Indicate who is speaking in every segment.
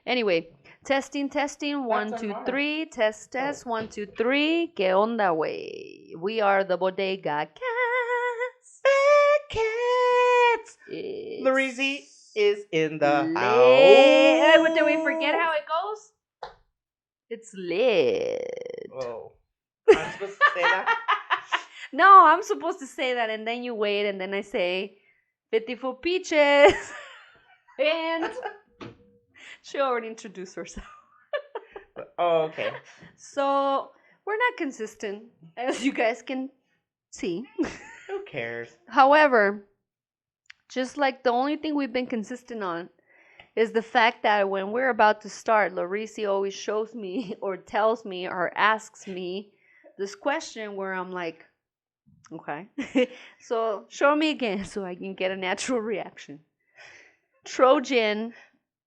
Speaker 1: Anyway, testing, 1, 2, 3. Test, 1, 2, 3. ¿Qué onda, wey? We are the Bodega Cats.
Speaker 2: Cats.
Speaker 1: It's
Speaker 2: Laureezy is in the
Speaker 1: lit.
Speaker 2: house.
Speaker 1: Did we forget how it goes? It's lit.
Speaker 2: Oh, I'm supposed to say that?
Speaker 1: No, I'm supposed to say that, and then you wait, and then I say, 54 peaches. And she already introduced herself.
Speaker 2: Oh, okay.
Speaker 1: So, we're not consistent, as you guys can see.
Speaker 2: Who cares?
Speaker 1: However, just like the only thing we've been consistent on is the fact that when we're about to start, Laureezy always shows me or tells me or asks me this question where I'm like, okay. So show me again so I can get a natural reaction. Trojan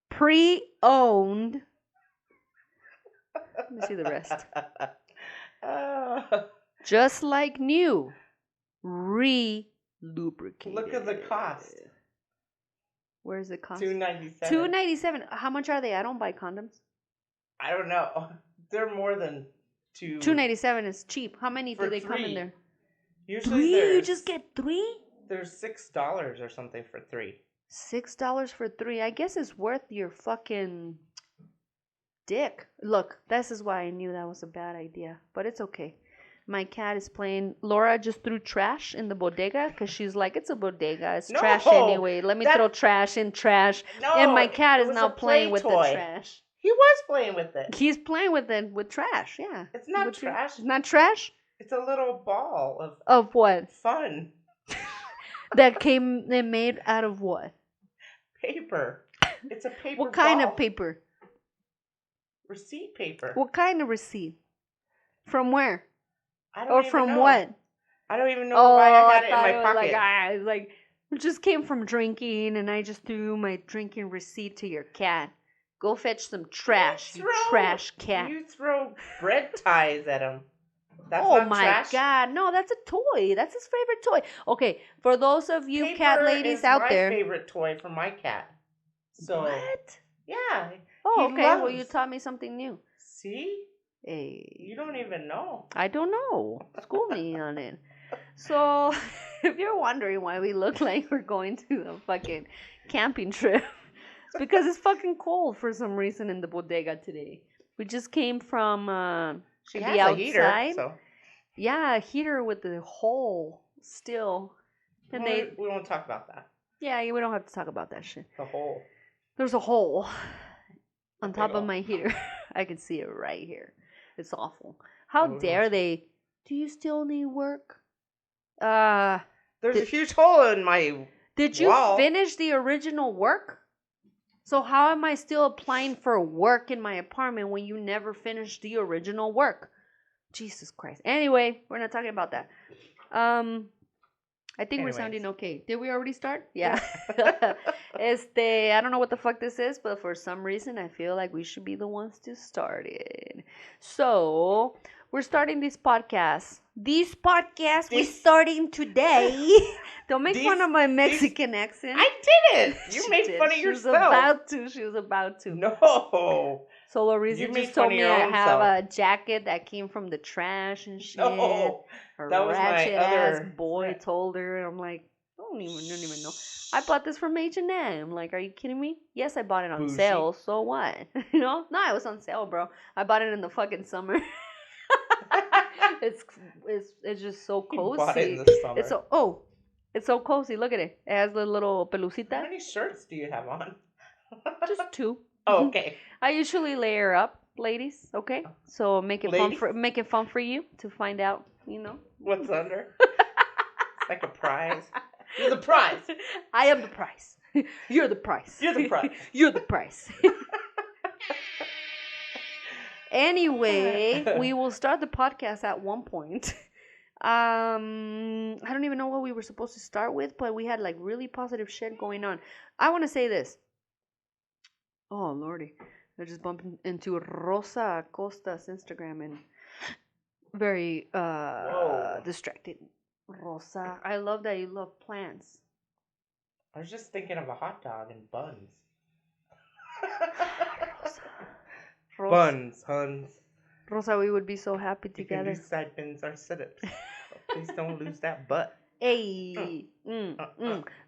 Speaker 1: pre-owned. Let me see the rest. Just like new. Re-lubricated.
Speaker 2: Look at the cost.
Speaker 1: Where's the cost?
Speaker 2: $2.97.
Speaker 1: $2.97. How much are they? I don't buy condoms.
Speaker 2: I don't know. They're more than two.
Speaker 1: $2.97 is cheap. How many do they
Speaker 2: 3.
Speaker 1: come in there?
Speaker 2: Usually
Speaker 1: 3? You just get 3?
Speaker 2: There's $6 or something for 3.
Speaker 1: $6 for 3. I guess it's worth your fucking dick. Look, this is why I knew that was a bad idea. But it's okay. My cat is playing. Laura just threw trash in the bodega because she's like, it's a bodega. It's trash anyway. Let me throw trash in trash.
Speaker 2: No,
Speaker 1: and my cat is
Speaker 2: was
Speaker 1: now
Speaker 2: a
Speaker 1: playing with
Speaker 2: toy.
Speaker 1: the trash.
Speaker 2: He was playing with it.
Speaker 1: He's playing with it with trash, yeah.
Speaker 2: It's not trash.
Speaker 1: It's not trash?
Speaker 2: It's a little ball
Speaker 1: of what?
Speaker 2: Fun.
Speaker 1: That made out of what?
Speaker 2: Paper. It's a paper
Speaker 1: What kind
Speaker 2: ball.
Speaker 1: of paper?
Speaker 2: Receipt paper.
Speaker 1: What kind of receipt? From where?
Speaker 2: I don't
Speaker 1: or
Speaker 2: even
Speaker 1: from
Speaker 2: know.
Speaker 1: what?
Speaker 2: I don't even know why I had it in my pocket.
Speaker 1: Like it just came from drinking, and I just threw my drinking receipt to your cat. Go fetch some trash, you trash cat.
Speaker 2: You throw bread ties at him. That's
Speaker 1: oh
Speaker 2: not
Speaker 1: my
Speaker 2: trash.
Speaker 1: God! No, that's a toy. That's his favorite toy. Okay, for those of you
Speaker 2: Paper
Speaker 1: cat ladies out there,
Speaker 2: my favorite toy for my cat. So
Speaker 1: what?
Speaker 2: Yeah.
Speaker 1: Oh, okay. Well, you taught me something new.
Speaker 2: See?
Speaker 1: Hey.
Speaker 2: You don't even know.
Speaker 1: I don't know. School me on it. So, if you're wondering why we look like we're going to a fucking camping trip, it's because it's fucking cold for some reason in the bodega today. We just came from the outside.
Speaker 2: A heater, so.
Speaker 1: Yeah, a heater with the hole still. And
Speaker 2: we won't talk about that.
Speaker 1: Yeah, we don't have to talk about that shit.
Speaker 2: The hole.
Speaker 1: There's a hole on top of my heater. I can see it right here. It's awful. How dare they? Do you still need work?
Speaker 2: There's a huge hole in my
Speaker 1: Did you
Speaker 2: wall.
Speaker 1: finish the original work? So how am I still applying for work in my apartment when you never finished the original work? Jesus Christ. Anyway, we're not talking about that. I think we're sounding okay. Did we already start? Yeah. I don't know what the fuck this is, but for some reason I feel like we should be the ones to start it. So, we're starting this podcast. We're starting today. Don't make fun of my Mexican accent.
Speaker 2: I didn't. You made fun of yourself.
Speaker 1: She was about to.
Speaker 2: No.
Speaker 1: So Laureezy just told me I have a jacket that came from the trash and shit.
Speaker 2: No.
Speaker 1: Her
Speaker 2: That was my
Speaker 1: ratchet-ass
Speaker 2: other
Speaker 1: boy
Speaker 2: friend.
Speaker 1: told her, and I'm like, I don't even know. I bought this from H&M. Like, are you kidding me? Yes, I bought it on sale. So what? You know? No, it was on sale, bro. I bought it in the fucking summer. It's just so cozy.
Speaker 2: You bought it in the summer.
Speaker 1: It's so cozy. Look at it. It has the little pelucita.
Speaker 2: How many shirts do you have on?
Speaker 1: Just 2.
Speaker 2: Oh, okay.
Speaker 1: I usually layer up, ladies. Okay, so make it fun for you to find out. You know
Speaker 2: what's under. It's like a prize. You're the prize.
Speaker 1: I am the prize. You're the prize.
Speaker 2: You're the prize.
Speaker 1: You're the prize. Anyway, we will start the podcast at one point. I don't even know what we were supposed to start with, but we had like really positive shit going on. I want to say this. Oh, Lordy. I just bumped into Rosa Acosta's Instagram and very distracted. Rosa, I love that you love plants.
Speaker 2: I was just thinking of a hot dog and buns.
Speaker 1: Rosa.
Speaker 2: Buns, huns.
Speaker 1: Rosa, we would be so happy
Speaker 2: You can
Speaker 1: together.
Speaker 2: do side bends or sit-ups. Please don't lose that butt.
Speaker 1: Hey,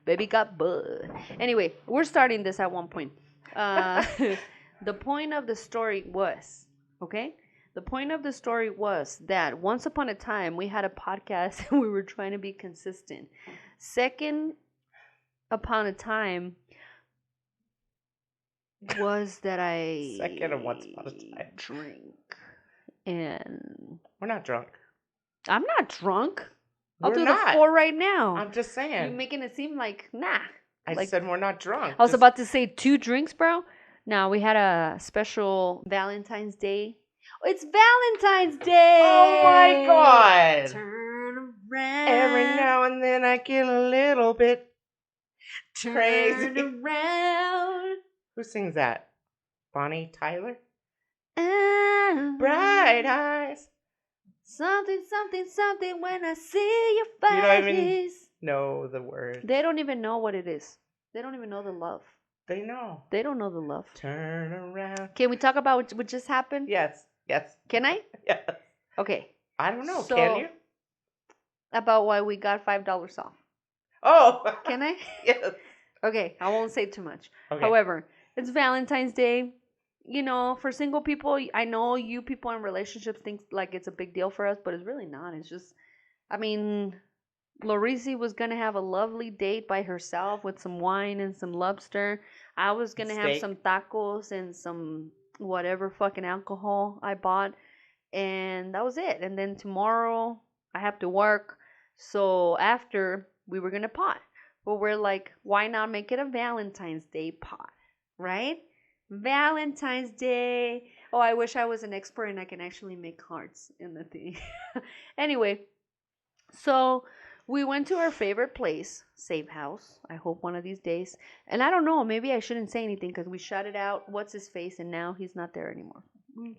Speaker 1: baby got butt. Anyway, we're starting this at one point. The point of the story was, okay? The point of the story was that once upon a time we had a podcast and we were trying to be consistent. Second upon a time was that I
Speaker 2: Second of once upon a time.
Speaker 1: drink. And
Speaker 2: We're not drunk.
Speaker 1: I'm not drunk. I'll
Speaker 2: We're
Speaker 1: do
Speaker 2: not.
Speaker 1: the 4 right now.
Speaker 2: I'm just saying.
Speaker 1: You're making it seem like, nah.
Speaker 2: I said we're not drunk.
Speaker 1: I was about to say 2 drinks, bro. No, we had a special Valentine's Day. Oh, it's Valentine's Day!
Speaker 2: Oh my God!
Speaker 1: Turn around.
Speaker 2: Every now and then I get a little bit crazy.
Speaker 1: Turn around.
Speaker 2: Who sings that? Bonnie Tyler?
Speaker 1: Ah.
Speaker 2: Bright eyes.
Speaker 1: Something, something, something when I see your face.
Speaker 2: You don't even know the word.
Speaker 1: They don't even know what it is. They don't even know the love.
Speaker 2: They know.
Speaker 1: They don't know the love.
Speaker 2: Turn around.
Speaker 1: Can we talk about what just happened?
Speaker 2: Yes.
Speaker 1: Can I?
Speaker 2: Yes.
Speaker 1: Okay.
Speaker 2: I don't know.
Speaker 1: So,
Speaker 2: can you?
Speaker 1: About why we got $5 off.
Speaker 2: Oh.
Speaker 1: Can I?
Speaker 2: Yes.
Speaker 1: Okay. I won't say too much.
Speaker 2: Okay.
Speaker 1: However, it's Valentine's Day. You know, for single people, I know you people in relationships think like it's a big deal for us, but it's really not. It's just, I mean, Laureezy was going to have a lovely date by herself with some wine and some lobster. I was going to have some tacos and some whatever fucking alcohol I bought. And that was it. And then tomorrow I have to work. So after, we were going to pot. But we're like, why not make it a Valentine's Day pot? Right? Valentine's Day. Oh, I wish I was an expert and I can actually make hearts in the thing. Anyway, so we went to our favorite place, Safe House. I hope one of these days. And I don't know, maybe I shouldn't say anything because we shouted out what's his face and now he's not there anymore.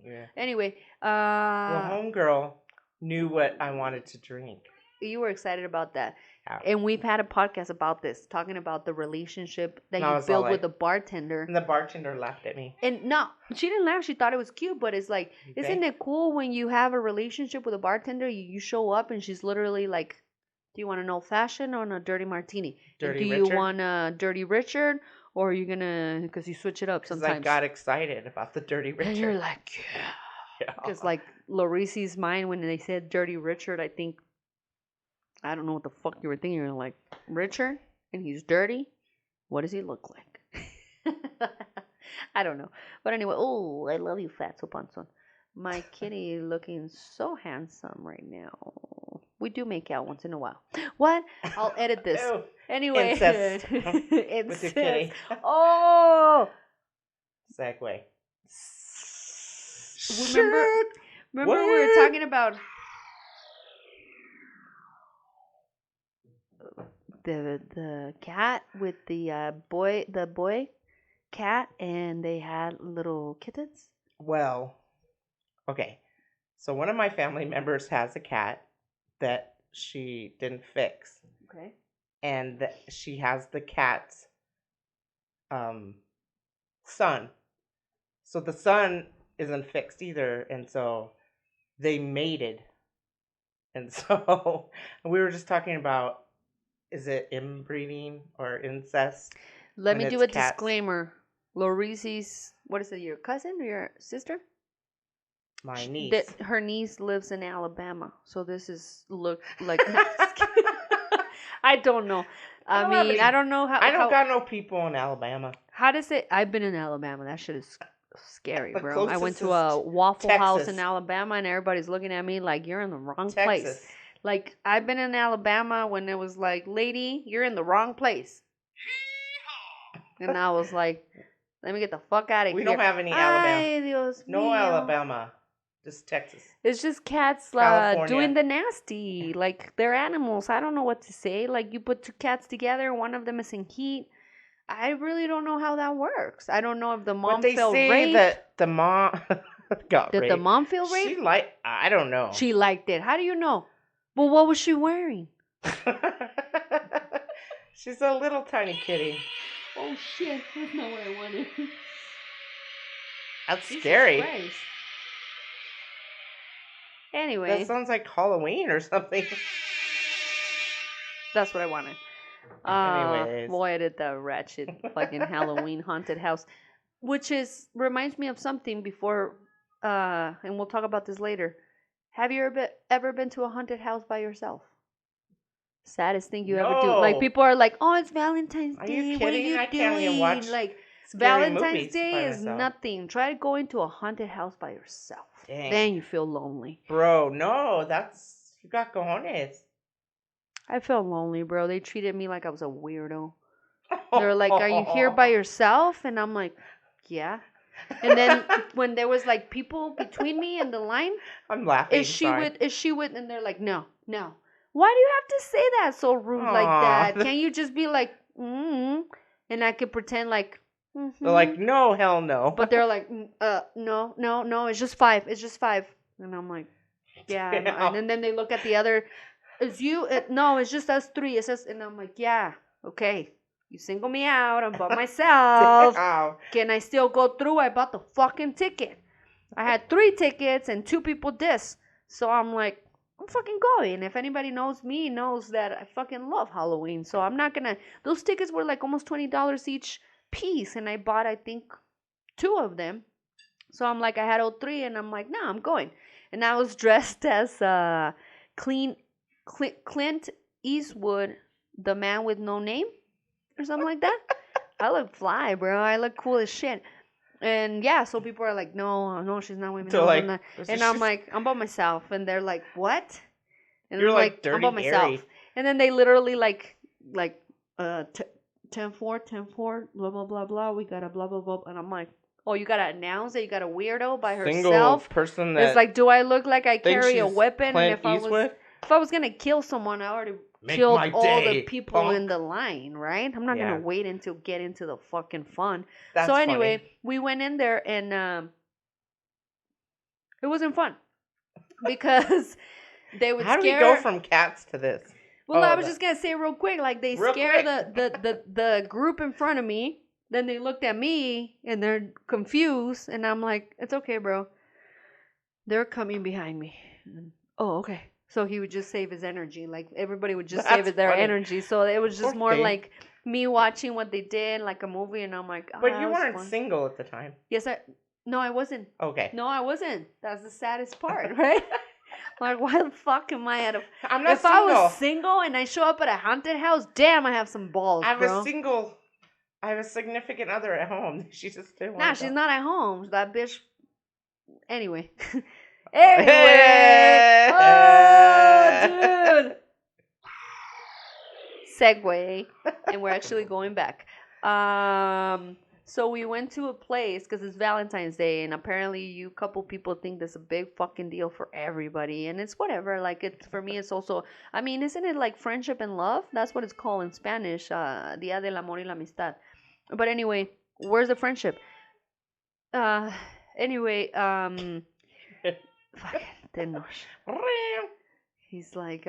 Speaker 2: Yeah.
Speaker 1: Anyway,
Speaker 2: well, homegirl knew what I wanted to drink.
Speaker 1: You were excited about that.
Speaker 2: Yeah.
Speaker 1: And we've had a podcast about this, talking about the relationship that you build with a bartender.
Speaker 2: And the bartender laughed at me.
Speaker 1: And no, she didn't laugh. She thought it was cute. But it's like, isn't it cool when you have a relationship with a bartender? You show up and she's literally like, do you want an old fashioned or a dirty martini? Do you want a dirty Richard? Or are you going to, because you switch it up sometimes.
Speaker 2: I got excited about the dirty Richard.
Speaker 1: And you're like, yeah. Because like Laureezy's mind, when they said dirty Richard, I think, I don't know what the fuck you were thinking. You're like, Richard? And he's dirty? What does he look like? I don't know. But anyway, oh, I love you, Fatso Panzon. My kitty looking so handsome right now. We do make out once in a while. What? I'll edit this.
Speaker 2: Ew.
Speaker 1: Anyway.
Speaker 2: Incest.
Speaker 1: Incest.
Speaker 2: With your kitty.
Speaker 1: Oh!
Speaker 2: Segue.
Speaker 1: Remember we were talking about the cat with the boy cat, and they had little kittens?
Speaker 2: Well, okay. So one of my family members has a cat that she didn't fix.
Speaker 1: Okay.
Speaker 2: And she has the cat's son. So the son isn't fixed either, and so they mated. And so we were just talking about, is it inbreeding or incest?
Speaker 1: Let me do a disclaimer. Laureezy's, what is it, your cousin or your sister?
Speaker 2: My niece.
Speaker 1: Her niece lives in Alabama. So this is look like I don't know. I don't know how.
Speaker 2: I don't got no people in Alabama.
Speaker 1: How does it? I've been in Alabama. That shit is scary, bro. I went to a Waffle
Speaker 2: Texas.
Speaker 1: House in Alabama, and everybody's looking at me like you're in the wrong place. Like I've been in Alabama when it was like, lady, you're in the wrong place. And I was like, let me get the fuck out of here.
Speaker 2: We don't have any Alabama.
Speaker 1: Ay, Dios
Speaker 2: no
Speaker 1: mío.
Speaker 2: Alabama. Just Texas.
Speaker 1: It's just cats doing the nasty. Like, they're animals. I don't know what to say. Like, you put 2 cats together, one of them is in heat. I really don't know how that works. I don't know if the mom felt raped.
Speaker 2: They say that the mom got raped.
Speaker 1: Did the mom feel raped?
Speaker 2: I don't know.
Speaker 1: She liked it. How do you know? Well, what was she wearing?
Speaker 2: She's a little tiny kitty.
Speaker 1: Oh, shit. That's not what I wanted.
Speaker 2: That's
Speaker 1: Jesus
Speaker 2: scary.
Speaker 1: Christ. Anyway.
Speaker 2: That sounds like Halloween or something.
Speaker 1: That's what I wanted.
Speaker 2: Anyways.
Speaker 1: Boy, I did the ratchet fucking Halloween haunted house. Which reminds me of something before, and we'll talk about this later. Have you ever been to a haunted house by yourself? Saddest thing you ever do. Like,
Speaker 2: No.
Speaker 1: people are like, oh, it's Valentine's
Speaker 2: Are
Speaker 1: Day.
Speaker 2: you
Speaker 1: What are
Speaker 2: kidding?
Speaker 1: you
Speaker 2: I
Speaker 1: doing?
Speaker 2: can't even watch
Speaker 1: Like,
Speaker 2: scary
Speaker 1: Valentine's
Speaker 2: movies
Speaker 1: Day
Speaker 2: by
Speaker 1: is
Speaker 2: myself.
Speaker 1: nothing. Try going to a haunted house by yourself.
Speaker 2: Dang.
Speaker 1: Then you feel lonely.
Speaker 2: Bro, no, you got cojones.
Speaker 1: I felt lonely, bro. They treated me like I was a weirdo. They're like, are you here by yourself? And I'm like, yeah. And then when there was like people between me and the line,
Speaker 2: I'm laughing.
Speaker 1: is she with? And they're like, no. Why do you have to say that so rude like that? Can't you just be like, mm-hmm? And I could pretend like, mm-hmm.
Speaker 2: They're like, no, hell no.
Speaker 1: But they're like, no, it's just 5. It's just 5. And I'm like, yeah. And then they look at the other, it's you? No, it's just us 3. It's us. And I'm like, yeah, okay. You single me out. I'm by myself. Can I still go through? I bought the fucking ticket. I had 3 tickets and 2 people this. So I'm like, I'm fucking going. If anybody knows me, knows that I fucking love Halloween. So I'm not gonna. Those tickets were like almost $20 each piece. And I bought, I think, 2 of them. So I'm like, I had all 3. And I'm like, nah, I'm going. And I was dressed as Clint Eastwood, the man with no name. Or something like that. I look fly, bro. I look cool as shit. And yeah, so people are like, no, she's not with me.
Speaker 2: So
Speaker 1: no,
Speaker 2: like,
Speaker 1: no. And I'm like, I'm by myself. And they're like, what? And
Speaker 2: you're
Speaker 1: I'm
Speaker 2: like,
Speaker 1: I'm by myself.
Speaker 2: Harry.
Speaker 1: And then they literally like 10-4, blah, blah, blah, blah. We got a blah, blah, blah. And I'm like, oh, you got to announce that you got a weirdo by
Speaker 2: Single
Speaker 1: herself?
Speaker 2: person that
Speaker 1: it's like, do I look like I carry a weapon?
Speaker 2: Clint
Speaker 1: And if I was going to kill someone, I already killed all the people in the line, right? I'm not gonna wait until get into the fucking fun.
Speaker 2: That's
Speaker 1: so anyway,
Speaker 2: funny.
Speaker 1: we went in there and it wasn't fun because they would
Speaker 2: How do
Speaker 1: scare.
Speaker 2: we go from cats to this?
Speaker 1: Well, I was just gonna say real quick, like they scare the group in front of me. Then they looked at me and they're confused, and I'm like, it's okay, bro. They're coming behind me. Oh, okay. So he would just save his energy. Like, everybody would just save their energy. So it was just more like me watching what they did, like a movie, and I'm like,
Speaker 2: but you weren't single at the time.
Speaker 1: Yes, No, I wasn't.
Speaker 2: Okay.
Speaker 1: No, I wasn't. That's the saddest part, right? Like, why the fuck am I at a...
Speaker 2: I'm not
Speaker 1: single. I was single and I show up at a haunted house, damn, I have some balls, bro.
Speaker 2: I have a significant other at home. She just didn't want
Speaker 1: Nah, she's not at home. That bitch... Anyway...
Speaker 2: Anyway.
Speaker 1: Oh, dude. Segue. And we're actually going back. So we went to a place because it's Valentine's Day, and apparently a couple people think that's a big fucking deal for everybody, and it's whatever. Like, it's for me, it's also. I mean, isn't it like friendship and love? That's what it's called in Spanish. Día del Amor y la Amistad. But anyway, where's the friendship? Anyway. Fucking Tenoch. He's like,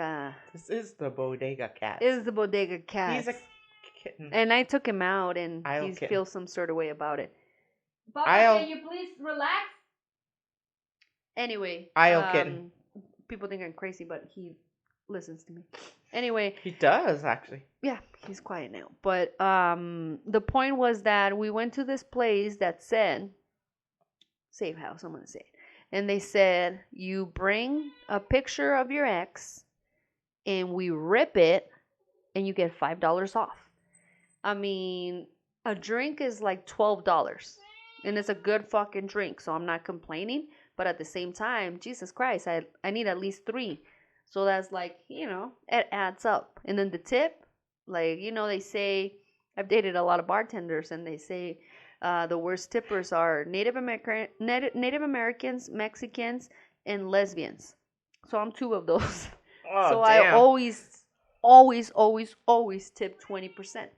Speaker 2: this is the Bodega cat.
Speaker 1: Is the Bodega cat.
Speaker 2: He's a kitten.
Speaker 1: And I took him out, and he feels some sort of way about it. Papa, can you please relax? Anyway.
Speaker 2: Kitten.
Speaker 1: People think I'm crazy, but he listens to me. Anyway.
Speaker 2: He does, actually.
Speaker 1: Yeah, he's quiet now. But the point was that we went to this place that said, safe house, I'm going to say it. And they said, you bring a picture of your ex and we rip it and you get $5 off. I mean, a drink is like $12 and it's a good fucking drink. So I'm not complaining. But at the same time, Jesus Christ, I need at least 3. So that's like, it adds up. And then the tip, like, they say, I've dated a lot of bartenders and they say, the worst tippers are Native Americans, Mexicans, and lesbians. So I'm 2 of those.
Speaker 2: Oh,
Speaker 1: so
Speaker 2: damn.
Speaker 1: I always tip 20%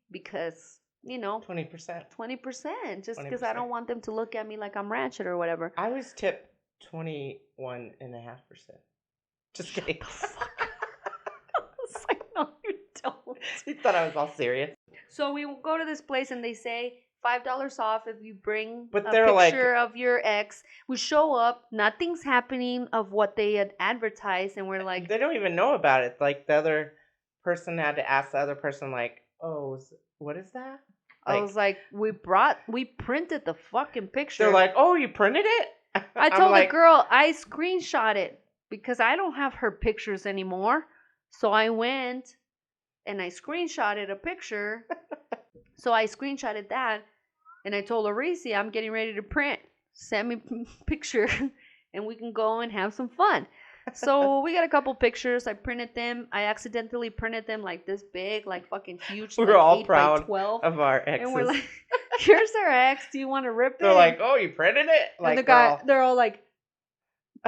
Speaker 1: because,
Speaker 2: 20%.
Speaker 1: 20%. Just because I don't want them to look at me like I'm ratchet or whatever.
Speaker 2: I always tip 21.5%. Just kidding.
Speaker 1: I was like, no, you don't.
Speaker 2: You thought I was all serious.
Speaker 1: So we go to this place and they say $5 off if you bring
Speaker 2: But
Speaker 1: a
Speaker 2: they're
Speaker 1: picture of your ex. We show up, nothing's happening of what they had advertised, and we're like,
Speaker 2: they don't even know about it. Like the other person had to ask the other person, like, "Oh, what is that?"
Speaker 1: I was like, we printed the fucking picture.
Speaker 2: They're like, "Oh, you printed it?"
Speaker 1: I told the girl I screenshot it because I don't have her pictures anymore. So I went and I screenshotted a picture. So I screenshotted that and I told Laureezy, I'm getting ready to print. Send me a picture and we can go and have some fun. So we got a couple pictures. I printed them. I accidentally printed them like this big, like fucking huge.
Speaker 2: We're
Speaker 1: like
Speaker 2: all
Speaker 1: 8
Speaker 2: proud
Speaker 1: by 12.
Speaker 2: of our exes.
Speaker 1: And we're like, here's our ex. Do you want to rip it?
Speaker 2: They're like, "Oh, you printed it?" Like,
Speaker 1: and they're all like,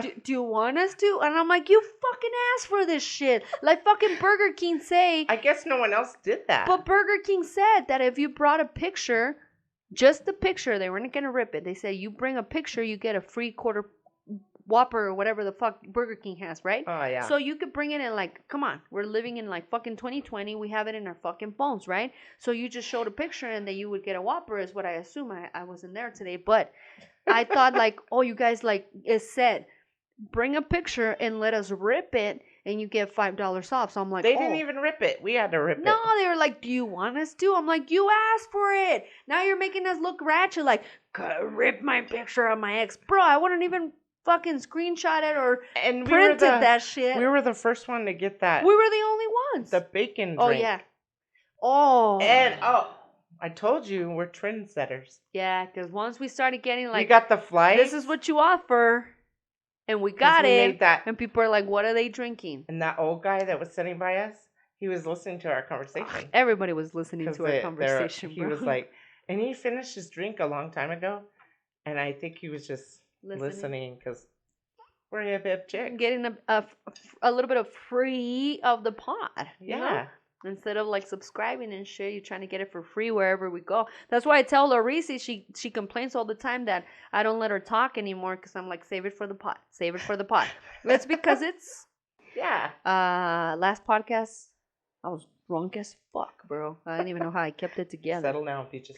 Speaker 1: do you want us to? And I'm like, you fucking asked for this shit. Like fucking Burger King say.
Speaker 2: I guess no one else did that.
Speaker 1: But Burger King said that if you brought a picture, just the picture, they weren't going to rip it. They said you bring a picture, you get a free quarter Whopper or whatever the fuck Burger King has, right?
Speaker 2: Oh, yeah.
Speaker 1: So you could bring it in like, come on, we're living in like fucking 2020. We have it in our fucking phones, right? So you just showed a picture and then you would get a Whopper is what I assume. I wasn't there today. But I thought like, oh, you guys like, it said, bring a picture and let us rip it and you get $5 off. So I'm like,
Speaker 2: they didn't even rip it. We had to rip it.
Speaker 1: No, they were like, do you want us to? I'm like, you asked for it. Now you're making us look ratchet. Like, rip my picture of my ex. Bro, I wouldn't even fucking screenshot it or printed that shit.
Speaker 2: We were the first one to get that.
Speaker 1: We were the only ones.
Speaker 2: The bacon drink.
Speaker 1: Oh, yeah. Oh.
Speaker 2: And, I told you, we're trendsetters.
Speaker 1: Yeah, because once we started getting like,
Speaker 2: we got the flight.
Speaker 1: This is what you offer. And we got it. And people are like, what are they drinking?
Speaker 2: And that old guy that was sitting by us, he was listening to our conversation.
Speaker 1: Everybody was listening to our conversation,
Speaker 2: He was like, and he finished his drink a long time ago. And I think he was just listening because we're hip chicks.
Speaker 1: Getting a little bit of free of the pod.
Speaker 2: Yeah.
Speaker 1: Know? Instead of like subscribing and shit, you're trying to get it for free wherever we go. That's why I tell Laureezy, she complains all the time that I don't let her talk anymore because I'm like, save it for the pot. Save it for the pot. It's because it's...
Speaker 2: Yeah.
Speaker 1: Last podcast, I was drunk as fuck, bro. I didn't even know how I kept it together.
Speaker 2: Settle down, peaches.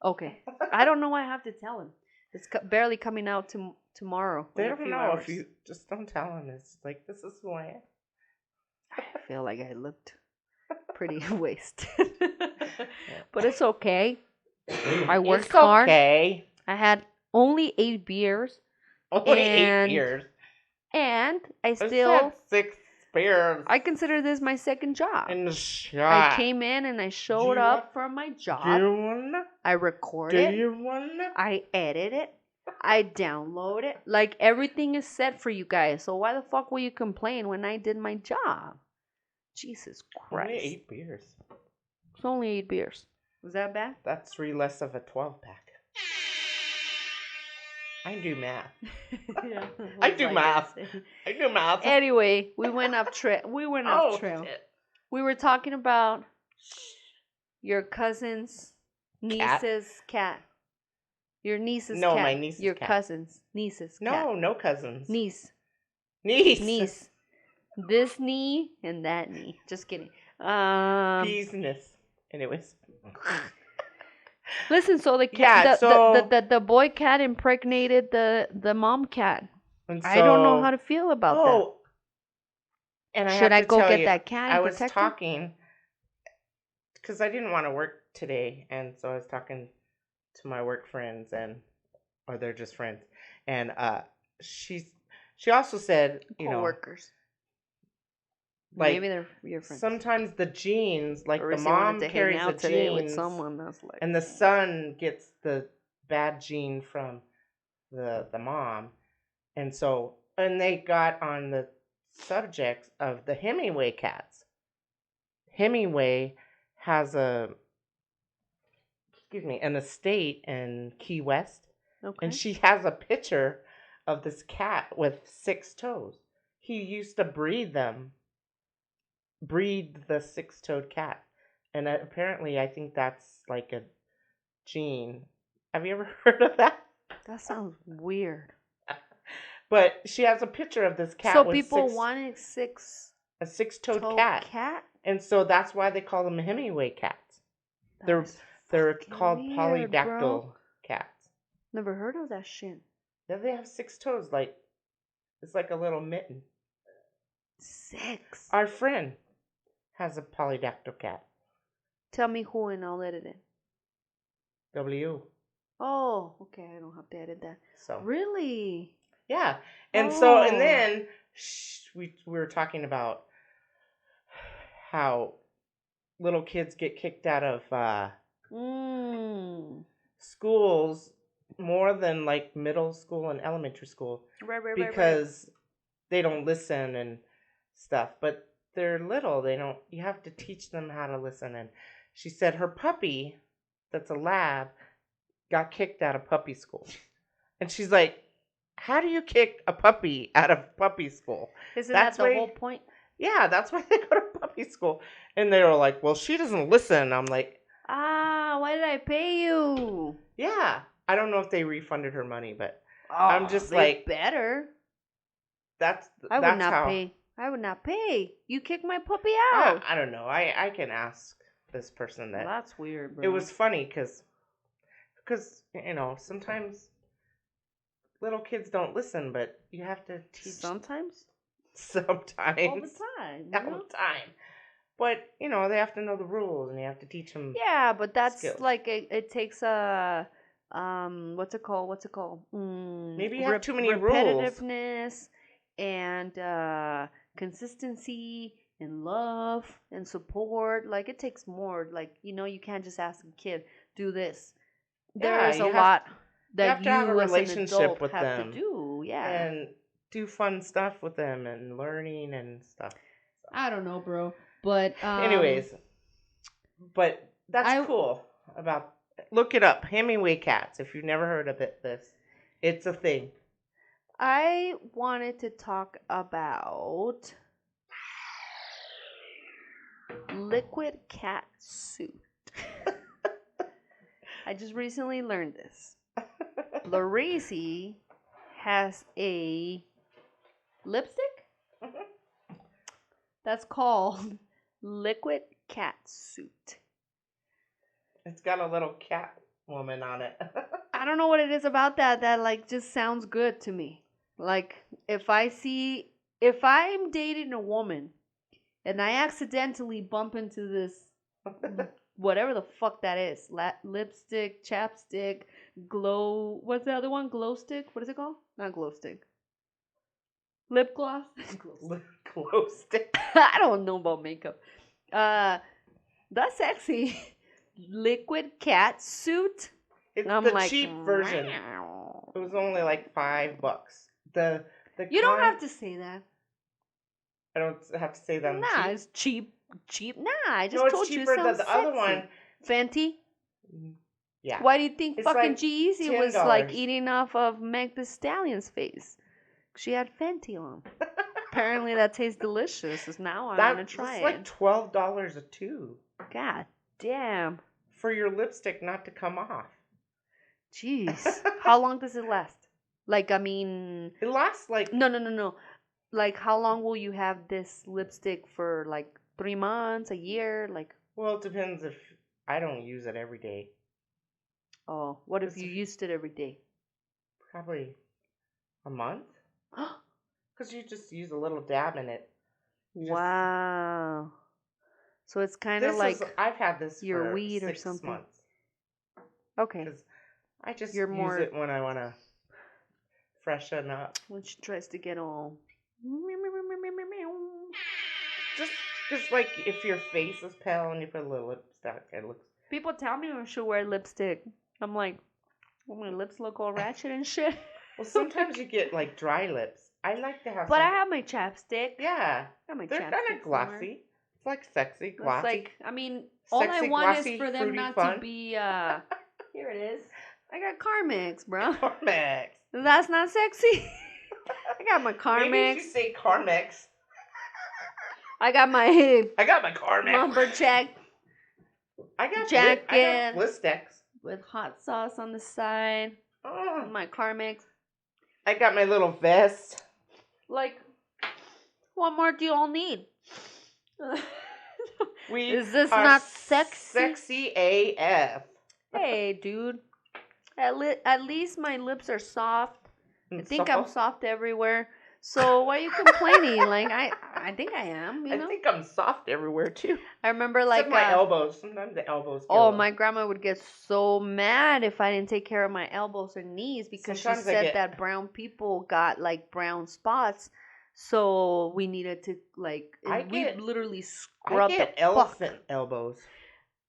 Speaker 1: Okay. I don't know why I have to tell him. It's barely coming out tomorrow.
Speaker 2: They don't know hours. If you just don't tell them. It's like, this is who I am.
Speaker 1: I feel like I looked pretty wasted. But it's okay. I worked hard.
Speaker 2: Okay.
Speaker 1: I had only 8 beers.
Speaker 2: Only 8 beers.
Speaker 1: And I still...
Speaker 2: 6 beers.
Speaker 1: I consider this my second job.
Speaker 2: In the shot.
Speaker 1: I came in and I showed up for my job.
Speaker 2: Do you wanna?
Speaker 1: I recorded.
Speaker 2: Do you wanna?
Speaker 1: I edit it. I download it. Like, everything is set for you guys. So why the fuck will you complain when I did my job? Jesus Christ.
Speaker 2: Only 8 beers.
Speaker 1: It's only 8 beers. Was that bad?
Speaker 2: That's 3 less of a 12-pack. I do math.
Speaker 1: Yeah,
Speaker 2: I do math. I do math.
Speaker 1: Anyway, we went off trail.
Speaker 2: Shit.
Speaker 1: We were talking about your cousin's niece's cat. Your niece's cat.
Speaker 2: No, my niece's
Speaker 1: your
Speaker 2: cat.
Speaker 1: cousin's niece's cat.
Speaker 2: No cousins.
Speaker 1: Niece.
Speaker 2: Niece.
Speaker 1: This knee and that knee. Just kidding.
Speaker 2: Business. Anyways.
Speaker 1: Listen, so the cat, the boy cat impregnated the mom cat. And so, I don't know how to feel about that.
Speaker 2: And
Speaker 1: should I go get that cat?
Speaker 2: I was talking because I didn't want to work today, and so I was talking to my work friends, or they're just friends, and she also said,
Speaker 1: coworkers.
Speaker 2: Like,
Speaker 1: maybe they're your friends.
Speaker 2: Sometimes the genes, like the mom carries the genes,
Speaker 1: with someone that's like,
Speaker 2: and the son gets the bad gene from the mom, and they got on the subject of the Hemingway cats. Hemingway has an estate in Key West, and she has a picture of this cat with 6 toes. He used to breed the 6-toed cat, and apparently I think that's like a gene. Have you ever heard of that?
Speaker 1: That sounds weird.
Speaker 2: But she has a picture of this cat.
Speaker 1: So people wanted a
Speaker 2: 6-toed cat, and so that's why they call them Hemingway cats. They're
Speaker 1: Fucking
Speaker 2: called
Speaker 1: weird, bro.
Speaker 2: polydactyl cats.
Speaker 1: Never heard of that shit.
Speaker 2: Yeah, they have 6 toes, like it's like a little mitten.
Speaker 1: 6.
Speaker 2: Our friend has a polydactyl cat.
Speaker 1: Tell me who and I'll edit it.
Speaker 2: W.
Speaker 1: Oh, okay. I don't have to edit that.
Speaker 2: So
Speaker 1: Really?
Speaker 2: yeah, and so and
Speaker 1: Oh.
Speaker 2: then we were talking about how little kids get kicked out of schools more than like middle school and elementary school
Speaker 1: Right.
Speaker 2: because they don't listen and stuff. But they're little; they don't. You have to teach them how to listen. And she said her puppy, that's a lab, got kicked out of puppy school, and she's like, "How do you kick a puppy out of puppy school?"
Speaker 1: Isn't that the whole point?
Speaker 2: Yeah, that's why they go to puppy school. And they were like, "Well, she doesn't listen." I'm like,
Speaker 1: why did I pay you?
Speaker 2: yeah. I don't know if they refunded her money, but
Speaker 1: Oh,
Speaker 2: I'm just
Speaker 1: they
Speaker 2: like,
Speaker 1: better.
Speaker 2: that's
Speaker 1: I would not
Speaker 2: how
Speaker 1: pay. I would not pay. You kicked my puppy out.
Speaker 2: I don't know. I can ask this person that.
Speaker 1: Well, that's weird, bro.
Speaker 2: It was funny because sometimes little kids don't listen, but you have to teach
Speaker 1: sometimes.
Speaker 2: Sometimes.
Speaker 1: All the time.
Speaker 2: All the time. But they have to know the rules, and you have to teach them.
Speaker 1: Yeah, but that's
Speaker 2: skills.
Speaker 1: like it takes a what's it called?
Speaker 2: Maybe you have too many rules.
Speaker 1: Repetitiveness and consistency and love and support. Like it takes more. Like you can't just ask a kid do this. There is a lot that
Speaker 2: you have to have a
Speaker 1: as
Speaker 2: relationship
Speaker 1: an adult
Speaker 2: with
Speaker 1: have
Speaker 2: them.
Speaker 1: to do. Yeah,
Speaker 2: and do fun stuff with them and learning and stuff. So.
Speaker 1: I don't know, bro. But
Speaker 2: anyways, but that's cool about. Look it up, Hemingway cats. If you've never heard of it's a thing.
Speaker 1: I wanted to talk about liquid cat suit. I just recently learned this. Laureezy has a lipstick that's called liquid cat suit.
Speaker 2: It's got a little cat woman on it.
Speaker 1: I don't know what it is about that like just sounds good to me. Like if I'm dating a woman and I accidentally bump into this whatever the fuck that is, lipstick, chapstick, glow, what's the other one? Glow stick? What is it called? Not glow stick. Lip gloss?
Speaker 2: Glow stick.
Speaker 1: I don't know about makeup. That's sexy. Liquid cat suit.
Speaker 2: It's the cheap version. It was only like $5. You
Speaker 1: don't have to say that.
Speaker 2: I don't have to say that.
Speaker 1: Nah, it's cheap. Nah, I just told you it sounds
Speaker 2: the
Speaker 1: sexy.
Speaker 2: other one.
Speaker 1: Fenty.
Speaker 2: Yeah.
Speaker 1: Why do you think
Speaker 2: it's
Speaker 1: fucking
Speaker 2: like
Speaker 1: G-Eazy was like eating off of Meg the Stallion's face? She had Fenty on. Apparently that tastes delicious. Now I'm gonna try it.
Speaker 2: It's like $12 a tube.
Speaker 1: God damn.
Speaker 2: For your lipstick not to come off.
Speaker 1: Jeez. How long does it last? Like, I mean...
Speaker 2: It lasts like...
Speaker 1: No. Like, how long will you have this lipstick for? Like, 3 months, a year? Like...
Speaker 2: Well, it depends if... I don't use it every day.
Speaker 1: Oh, what if you used it every day?
Speaker 2: Probably a month. Because you just use a little dab in it.
Speaker 1: Wow. So it's kind of like...
Speaker 2: I've had this
Speaker 1: your
Speaker 2: for
Speaker 1: weed
Speaker 2: 6
Speaker 1: or something.
Speaker 2: months.
Speaker 1: Okay.
Speaker 2: Because I just use it when I want to freshen up.
Speaker 1: When she tries to get all...
Speaker 2: Just because, like, if your face is pale and you put a little lipstick, it looks...
Speaker 1: People tell me I should wear lipstick. I'm like, well, my lips look all ratchet and shit.
Speaker 2: Well, sometimes you get, like, dry lips. I like to have
Speaker 1: But I have my chapstick.
Speaker 2: Yeah.
Speaker 1: I have
Speaker 2: They're kind of glossy. Somewhere. It's like sexy, glossy.
Speaker 1: It's like, I mean, all I want is for them not to be, here it is. I got Carmex, bro.
Speaker 2: Carmex.
Speaker 1: That's not sexy. I got my Carmex.
Speaker 2: Maybe if you say Carmex.
Speaker 1: I got my
Speaker 2: Carmex.
Speaker 1: lumberjack.
Speaker 2: I got
Speaker 1: jacket.
Speaker 2: I got Blistex.
Speaker 1: With hot sauce on the side. My Carmex.
Speaker 2: I got my little vest.
Speaker 1: Like, what more do you all need?
Speaker 2: We
Speaker 1: is this not sexy?
Speaker 2: Sexy AF.
Speaker 1: Hey, dude. At least my lips are soft. I think I'm soft everywhere. So why are you complaining? Like I think I am.
Speaker 2: I think I'm soft everywhere too.
Speaker 1: I remember
Speaker 2: Except my elbows. Sometimes the elbows.
Speaker 1: My grandma would get so mad if I didn't take care of my elbows or knees because she said that brown people got like brown spots. So we needed to we literally scrub the
Speaker 2: elephant elbows.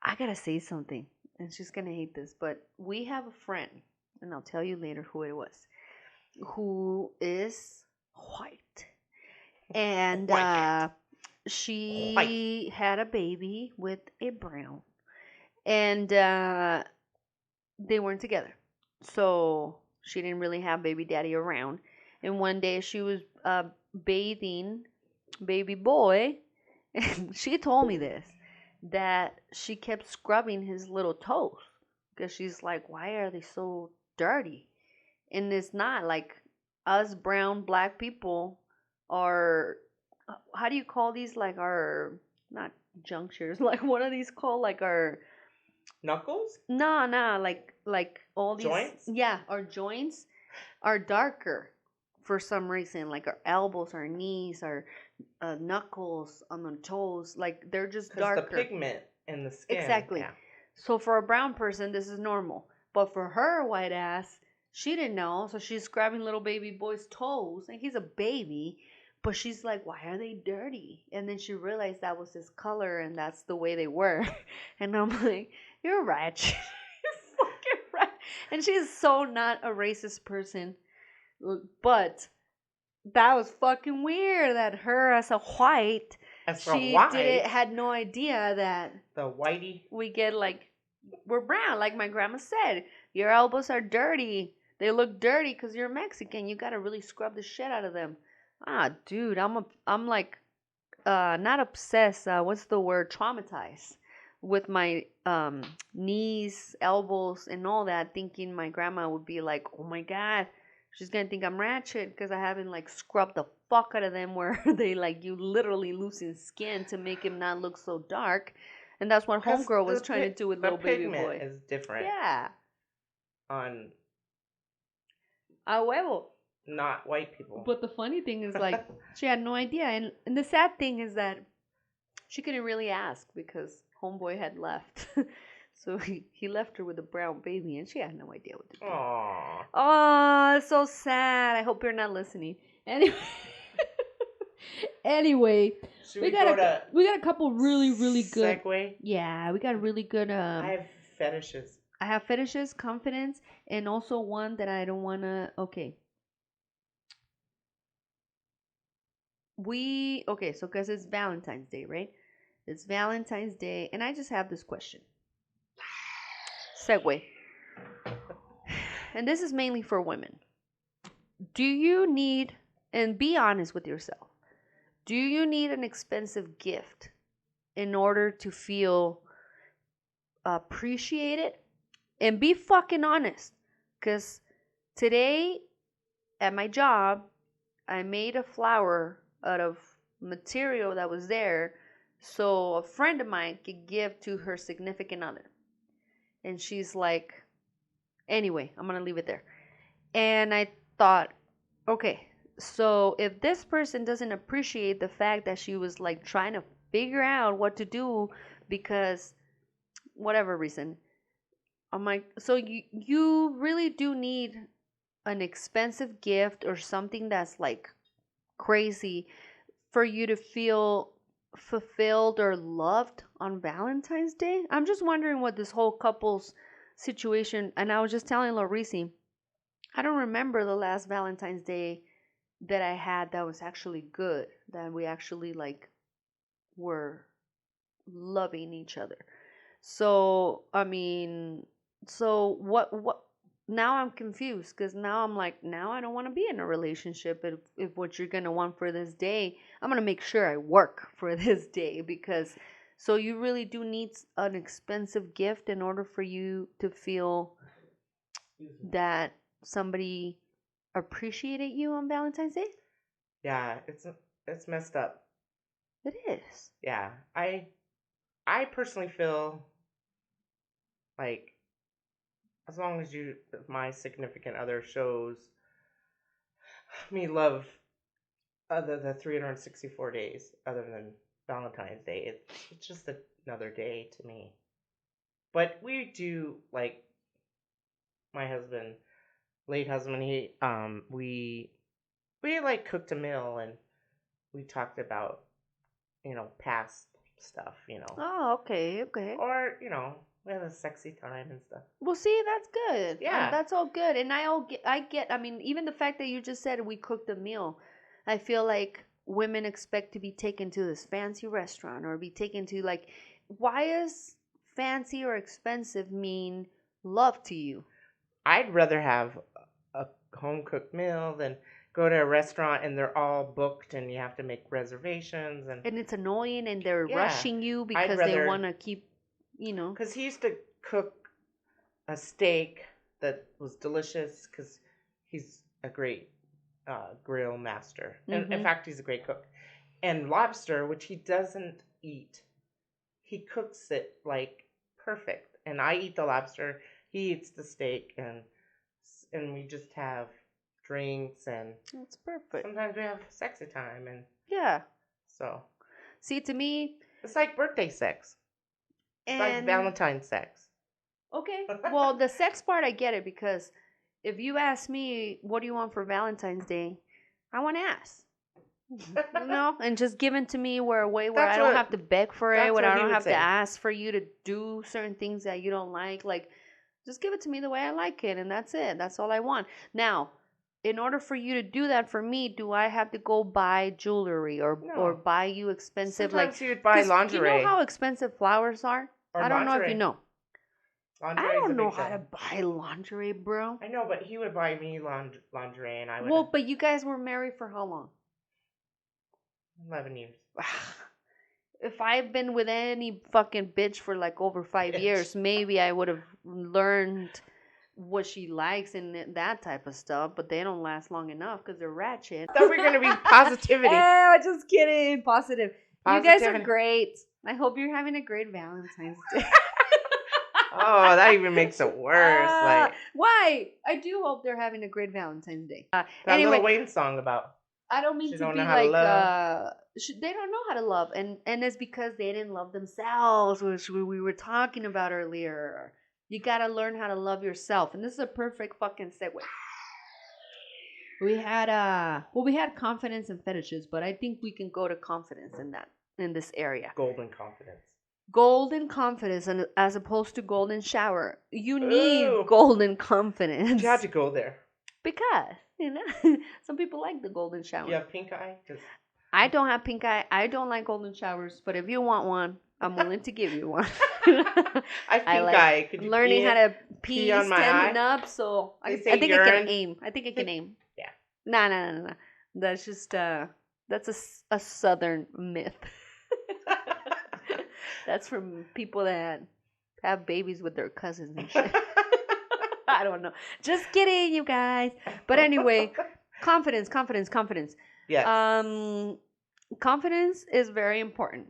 Speaker 1: I gotta say something, and she's gonna hate this, but we have a friend, and I'll tell you later who it was, who is white, and she had a baby with a brown, and they weren't together, so she didn't really have baby daddy around. And one day she was bathing baby boy, and she told me this, that she kept scrubbing his little toes because she's like, why are they so dirty? And it's not like us brown black people are, how do you call these, like our, not junctures, like what are these called, like our
Speaker 2: knuckles?
Speaker 1: No, like all these
Speaker 2: joints.
Speaker 1: Yeah, our joints are darker for some reason, like our elbows, our knees, our knuckles on the toes, like they're just darker.
Speaker 2: The pigment in the skin.
Speaker 1: Exactly.
Speaker 2: Yeah.
Speaker 1: So for a brown person, this is normal, but for her white ass, she didn't know, so she's grabbing little baby boy's toes, and he's a baby, but she's like, why are they dirty? And then she realized that was his color, and that's the way they were. And I'm like, you're right. You're fucking right. And she's so not a racist person, but that was fucking weird that her as a white, had no idea that
Speaker 2: the whitey,
Speaker 1: we get like, we're brown, like my grandma said, your elbows are dirty, they look dirty because you're Mexican, you gotta really scrub the shit out of them. Dude, I'm like not obsessed, what's the word, traumatized with my knees, elbows, and all that, thinking my grandma would be like, oh my god, she's gonna think I'm ratchet because I haven't like scrubbed the fuck out of them, where they like, you literally loosen skin to make him not look so dark. And that's what homegirl was trying to do with little baby boy. The pigment
Speaker 2: is different.
Speaker 1: Yeah.
Speaker 2: On
Speaker 1: a huevo.
Speaker 2: Not white people.
Speaker 1: But the funny thing is, like, she had no idea. And the sad thing is that she couldn't really ask because homeboy had left. So he left her with a brown baby, and she had no idea what to do.
Speaker 2: Aww.
Speaker 1: Oh, so sad. I hope you're not listening. Anyway, we got a couple really, really good
Speaker 2: segue.
Speaker 1: Yeah, we got a really good
Speaker 2: I have fetishes.
Speaker 1: I have fetishes, confidence, and also one that I don't wanna. Okay. So because it's Valentine's Day, right? It's Valentine's Day, and I just have this question. Segue. And this is mainly for women. Do you need, and be honest with yourself, do you need an expensive gift in order to feel appreciated? And be fucking honest. Because today at my job, I made a flower out of material that was there so a friend of mine could give to her significant other. And she's like, anyway, I'm going to leave it there. And I thought, okay, so if this person doesn't appreciate the fact that she was like trying to figure out what to do because whatever reason, I'm like, so you really do need an expensive gift or something that's like crazy for you to feel fulfilled or loved on Valentine's Day? I'm just wondering what this whole couple's situation, and I was just telling Laureezy, I don't remember the last Valentine's Day that I had that was actually good, that we actually like were loving each other. So, I mean, so what now I'm confused because now I'm like, now I don't want to be in a relationship if what you're going to want for this day, I'm going to make sure I work for this day. Because so you really do need an expensive gift in order for you to feel that somebody appreciated you on Valentine's Day?
Speaker 2: Yeah, it's messed up.
Speaker 1: It is.
Speaker 2: Yeah, I personally feel like as long as my significant other shows me love other the 364 days other than Valentine's Day, it's just another day to me. But we do like my husband, late husband. We like cooked a meal and we talked about past stuff,
Speaker 1: Oh, okay, okay.
Speaker 2: or we have a sexy time and stuff.
Speaker 1: Well, see, that's good.
Speaker 2: Yeah,
Speaker 1: That's all good. And I get. I mean, even the fact that you just said we cooked a meal, I feel like women expect to be taken to this fancy restaurant or be taken to like, why is fancy or expensive mean love to you?
Speaker 2: I'd rather have a home cooked meal than go to a restaurant and they're all booked and you have to make reservations and
Speaker 1: And it's annoying, and they're
Speaker 2: yeah.
Speaker 1: rushing you
Speaker 2: I'd
Speaker 1: because they
Speaker 2: rather
Speaker 1: want to keep.
Speaker 2: because he used to cook a steak that was delicious because he's a great grill master. And in
Speaker 1: Mm-hmm.
Speaker 2: fact, he's a great cook. And lobster, which he doesn't eat, he cooks it like perfect. And I eat the lobster, he eats the steak, and we just have drinks and
Speaker 1: That's perfect.
Speaker 2: sometimes we have sexy time and
Speaker 1: Yeah.
Speaker 2: so
Speaker 1: See, to me,
Speaker 2: it's like birthday sex. It's like
Speaker 1: and
Speaker 2: Valentine sex.
Speaker 1: okay. Well, the sex part, I get it because if you ask me, what do you want for Valentine's Day? I want ass. And just given to me where a way where I
Speaker 2: That's
Speaker 1: don't
Speaker 2: what
Speaker 1: have to beg for it,
Speaker 2: that's
Speaker 1: where
Speaker 2: what
Speaker 1: I
Speaker 2: he
Speaker 1: don't
Speaker 2: would
Speaker 1: have to
Speaker 2: say.
Speaker 1: ask for you to do certain things that you don't like. Like, just give it to me the way I like it, and that's it. That's all I want. Now, in order for you to do that for me, do I have to go buy jewelry or
Speaker 2: No.
Speaker 1: buy you expensive
Speaker 2: Sometimes he would buy
Speaker 1: 'cause
Speaker 2: lingerie.
Speaker 1: You know how expensive flowers are?
Speaker 2: Or
Speaker 1: I don't know if
Speaker 2: lingerie.
Speaker 1: you know.
Speaker 2: Lingerie
Speaker 1: I
Speaker 2: is a
Speaker 1: don't know
Speaker 2: big
Speaker 1: how to
Speaker 2: thing.
Speaker 1: buy lingerie, bro.
Speaker 2: I know, but he would buy me lingerie, and I would.
Speaker 1: Well, but you guys were married for how long?
Speaker 2: 11 years.
Speaker 1: If I've been with any fucking bitch for like over 5 years, maybe I would have learned what she likes and that type of stuff. But they don't last long enough because they're ratchet.
Speaker 2: I thought we were gonna be positivity.
Speaker 1: Just kidding. Positive. You guys are great. I hope you're having a great Valentine's Day.
Speaker 2: Oh, that even makes it worse. Like
Speaker 1: why? I do hope they're having a great Valentine's Day.
Speaker 2: that
Speaker 1: Anyway,
Speaker 2: little Wayne song about.
Speaker 1: I don't mean
Speaker 2: She
Speaker 1: to
Speaker 2: don't
Speaker 1: be
Speaker 2: know how to
Speaker 1: like
Speaker 2: love.
Speaker 1: they don't know how to love, and it's because they didn't love themselves, which we were talking about earlier. You gotta learn how to love yourself, and this is a perfect fucking segue. We had we had confidence and fetishes, but I think we can go to confidence in this area.
Speaker 2: Golden confidence.
Speaker 1: Golden confidence, and as opposed to golden shower, you need
Speaker 2: Ooh.
Speaker 1: golden confidence.
Speaker 2: You had to go there.
Speaker 1: Because some people like the golden shower.
Speaker 2: You have pink eye? 'Cause
Speaker 1: I don't have pink eye. I don't like golden showers, but if you want one, I'm willing to give you one.
Speaker 2: I have pink
Speaker 1: like
Speaker 2: eye. Could you
Speaker 1: learning how to pee
Speaker 2: on my
Speaker 1: standing
Speaker 2: eye?
Speaker 1: up, so I
Speaker 2: They say
Speaker 1: think I
Speaker 2: urine.
Speaker 1: can aim. I think I can aim.
Speaker 2: Yeah.
Speaker 1: No. That's just that's a southern myth. That's from people that have babies with their cousins and shit. I don't know. Just kidding, you guys. But anyway, confidence.
Speaker 2: Yes.
Speaker 1: Confidence is very important,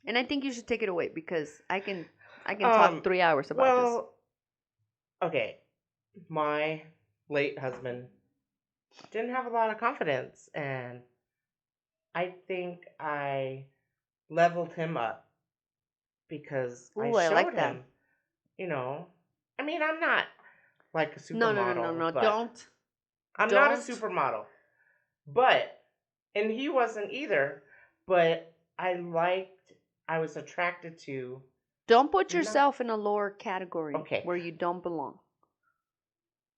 Speaker 1: and I think you should take it away because I can talk 3 hours about this.
Speaker 2: Okay, my late husband didn't have a lot of confidence, and I think I leveled him up because
Speaker 1: Ooh,
Speaker 2: I
Speaker 1: I
Speaker 2: showed
Speaker 1: like that.
Speaker 2: him. I mean, I'm not like a supermodel.
Speaker 1: No.
Speaker 2: but
Speaker 1: Don't.
Speaker 2: I'm not a
Speaker 1: Don't.
Speaker 2: supermodel, and he wasn't either. But I was attracted to.
Speaker 1: Don't put yourself in a lower category
Speaker 2: Okay.
Speaker 1: where you don't belong.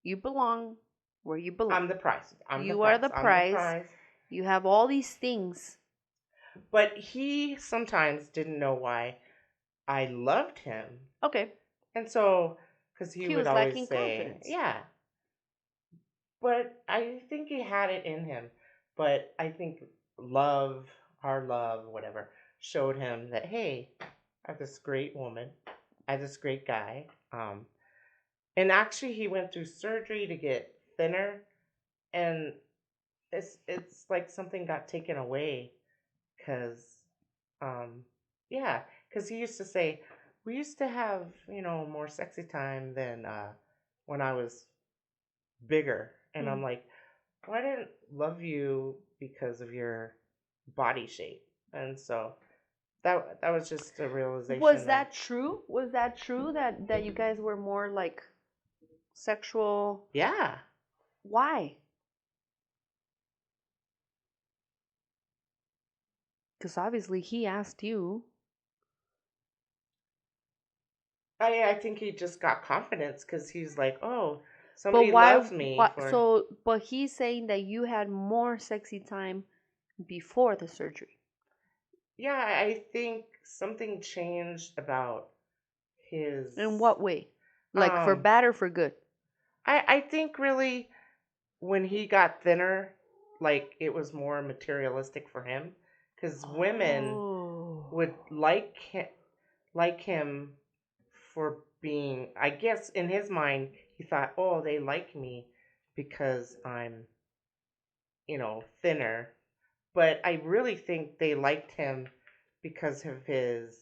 Speaker 1: You belong where you belong.
Speaker 2: I'm the prize.
Speaker 1: You are the prize. You have all these things.
Speaker 2: But he sometimes didn't know why I loved him.
Speaker 1: Okay.
Speaker 2: And so, because he would
Speaker 1: was
Speaker 2: always
Speaker 1: lacking
Speaker 2: say,
Speaker 1: confidence.
Speaker 2: yeah. But I think he had it in him. But I think our love, whatever, showed him that, hey, I have this great woman. I have this great guy. And actually, he went through surgery to get thinner. And it's like something got taken away. Because, yeah. Because he used to say, we used to have, more sexy time than when I was bigger. And I'm
Speaker 1: Mm.
Speaker 2: like, well, I didn't love you because of your body shape. And so that was just a
Speaker 1: Was
Speaker 2: realization of,
Speaker 1: that true? Was that true that you guys were more like sexual?
Speaker 2: yeah.
Speaker 1: Why? Because obviously he asked you.
Speaker 2: I think he just got confidence because he's like, oh,
Speaker 1: But
Speaker 2: somebody
Speaker 1: why?
Speaker 2: loves me
Speaker 1: What?
Speaker 2: for.
Speaker 1: So, but he's saying that you had more sexy time before the surgery.
Speaker 2: Yeah, I think something changed about his.
Speaker 1: In what way? Like for
Speaker 2: Um,
Speaker 1: bad or for good?
Speaker 2: I think really when he got thinner, like it was more materialistic for him, because women
Speaker 1: Oh.
Speaker 2: would like him for being. I guess in his mind, he thought, oh, they like me because I'm, thinner. But I really think they liked him because of his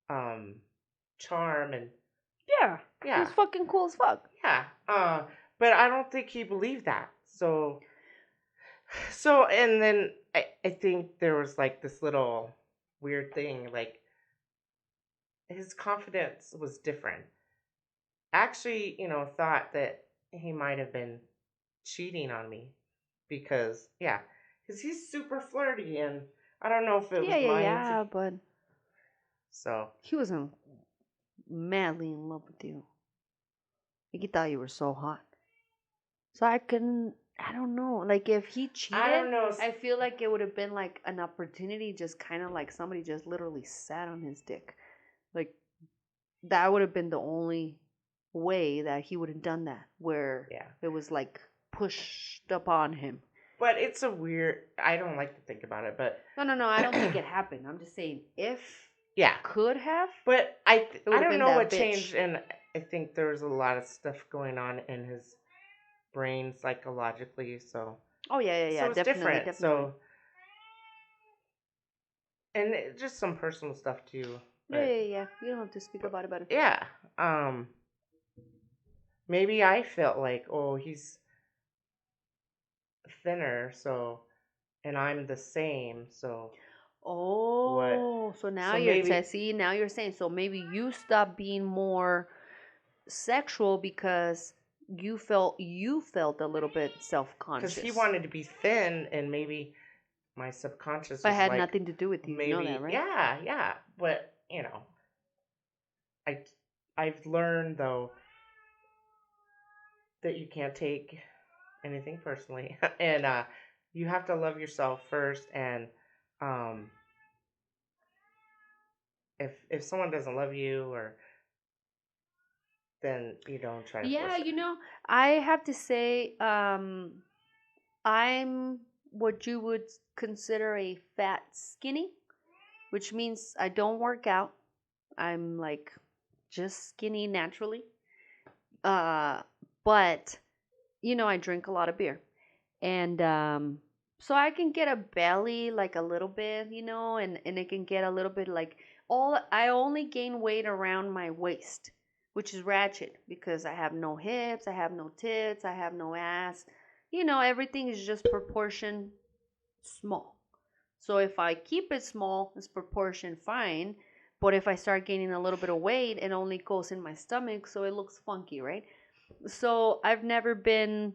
Speaker 2: um charm and
Speaker 1: Yeah.
Speaker 2: yeah,
Speaker 1: He's fucking cool as fuck.
Speaker 2: yeah. But I don't think he believed that. So and then I think there was like this little weird thing, like his confidence was different. Actually, thought that he might have been cheating on me because yeah, because he's super flirty and I don't know if it
Speaker 1: Yeah,
Speaker 2: was
Speaker 1: yeah,
Speaker 2: my
Speaker 1: yeah. But
Speaker 2: so
Speaker 1: he wasn't madly in love with you. He thought you were so hot. So I couldn't. I don't know. Like if he
Speaker 2: I
Speaker 1: cheated,
Speaker 2: don't know.
Speaker 1: I feel like it would have been like an opportunity, just kind of like somebody just literally sat on his dick. Like that would have been the only way that he would have done that, where
Speaker 2: Yeah,
Speaker 1: it was like pushed upon him.
Speaker 2: but it's a weird. I don't like to think about it, but
Speaker 1: No, no, no. I don't think it happened. I'm just saying if
Speaker 2: yeah.
Speaker 1: could have,
Speaker 2: But
Speaker 1: it
Speaker 2: I
Speaker 1: would have
Speaker 2: don't
Speaker 1: been
Speaker 2: know
Speaker 1: that
Speaker 2: what
Speaker 1: bitch.
Speaker 2: changed, and I think there was a lot of stuff going on in his brain psychologically.
Speaker 1: Oh yeah, yeah, yeah.
Speaker 2: So it's
Speaker 1: Definitely,
Speaker 2: different.
Speaker 1: definitely.
Speaker 2: And just some personal stuff too.
Speaker 1: Yeah, yeah,
Speaker 2: But,
Speaker 1: yeah. You don't have to speak about it, but
Speaker 2: yeah, um, maybe I felt like, oh, he's thinner, and I'm the same, so what?
Speaker 1: oh, so now
Speaker 2: So
Speaker 1: you're
Speaker 2: maybe
Speaker 1: see, now you're saying so maybe you stopped being more sexual because you felt a little bit
Speaker 2: because he
Speaker 1: self-conscious.
Speaker 2: wanted to be thin, and maybe my subconscious
Speaker 1: But it
Speaker 2: was
Speaker 1: had
Speaker 2: like,
Speaker 1: nothing to do with you. You know that,
Speaker 2: maybe,
Speaker 1: right?
Speaker 2: yeah, yeah. But I I've learned though that you can't take anything personally, and you have to love yourself first. And um, if someone doesn't love you, or then you don't try to
Speaker 1: Yeah,
Speaker 2: force it.
Speaker 1: I have to say, I'm what you would consider a fat skinny, which means I don't work out. I'm like just skinny naturally. Uh, but I drink a lot of beer. And so I can get a belly like a little bit, and it can get a little bit like all I only gain weight around my waist, which is ratchet because I have no hips, I have no tits, I have no ass. Everything is just proportion small. So if I keep it small, it's proportion fine. But if I start gaining a little bit of weight, it only goes in my stomach, so it looks funky, right? So I've never been.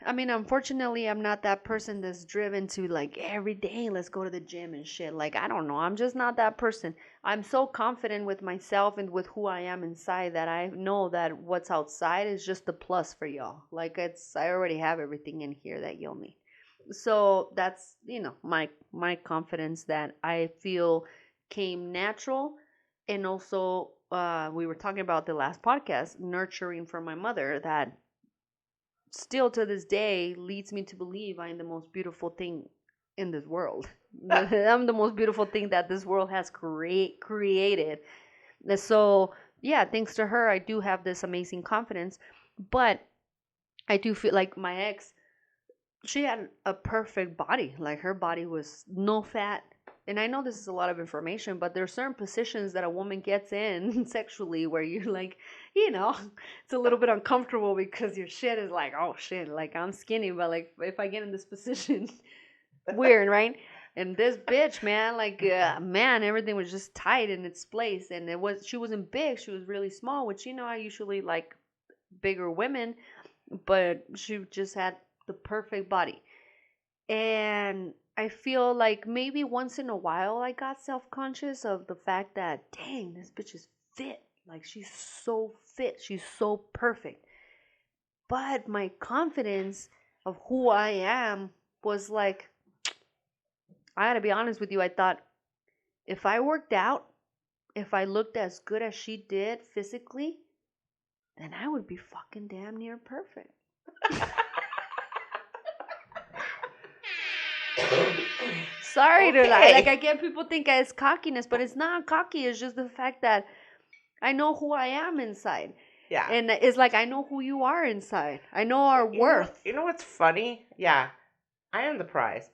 Speaker 1: I mean, unfortunately, I'm not that person that's driven to like every day, let's go to the gym and shit. Like, I don't know. I'm just not that person. I'm so confident with myself and with who I am inside that I know that what's outside is just a plus for y'all. Like, I already have everything in here that you'll need. So that's, my confidence that I feel came natural. And also, we were talking about the last podcast, nurturing from my mother that still to this day leads me to believe I'm the most beautiful thing in this world. I'm the most beautiful thing that this world has created. So, yeah, thanks to her, I do have this amazing confidence. But I do feel like my ex, she had a perfect body. Like her body was no fat, and I know this is a lot of information, but there are certain positions that a woman gets in sexually where you're like, it's a little bit uncomfortable because your shit is like, oh shit, like I'm skinny, but like if I get in this position, weird, right? And this bitch, man, like, man, everything was just tight in its place, and she wasn't big, she was really small, which I usually like bigger women, but she just had the perfect body. And I feel like maybe once in a while I got self-conscious of the fact that, dang, this bitch is fit. Like, she's so fit. She's so perfect. But my confidence of who I am was like, I gotta be honest with you. I thought if I worked out, if I looked as good as she did physically, then I would be fucking damn near perfect. Sorry to lie. Like, I get people think it's cockiness, but it's not cocky. It's just the fact that I know who I am inside.
Speaker 2: Yeah.
Speaker 1: And it's like, I know who you are inside. I know our worth.
Speaker 2: You know what's funny? Yeah. I am the prize,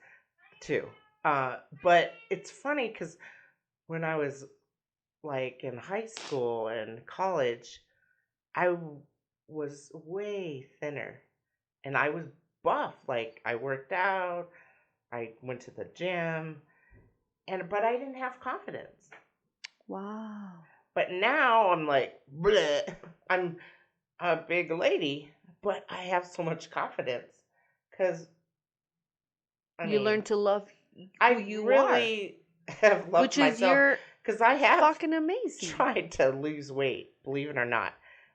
Speaker 2: too. But it's funny because when I was, like, in high school and college, I was way thinner. And I was buff. Like, I worked out. I went to the gym. But I didn't have confidence.
Speaker 1: Wow.
Speaker 2: But now I'm like, bleh. I'm a big lady, but I have so much confidence because
Speaker 1: you learn to love who you
Speaker 2: really have loved
Speaker 1: which
Speaker 2: myself because I have
Speaker 1: fucking amazing.
Speaker 2: Tried to lose weight, believe it or not,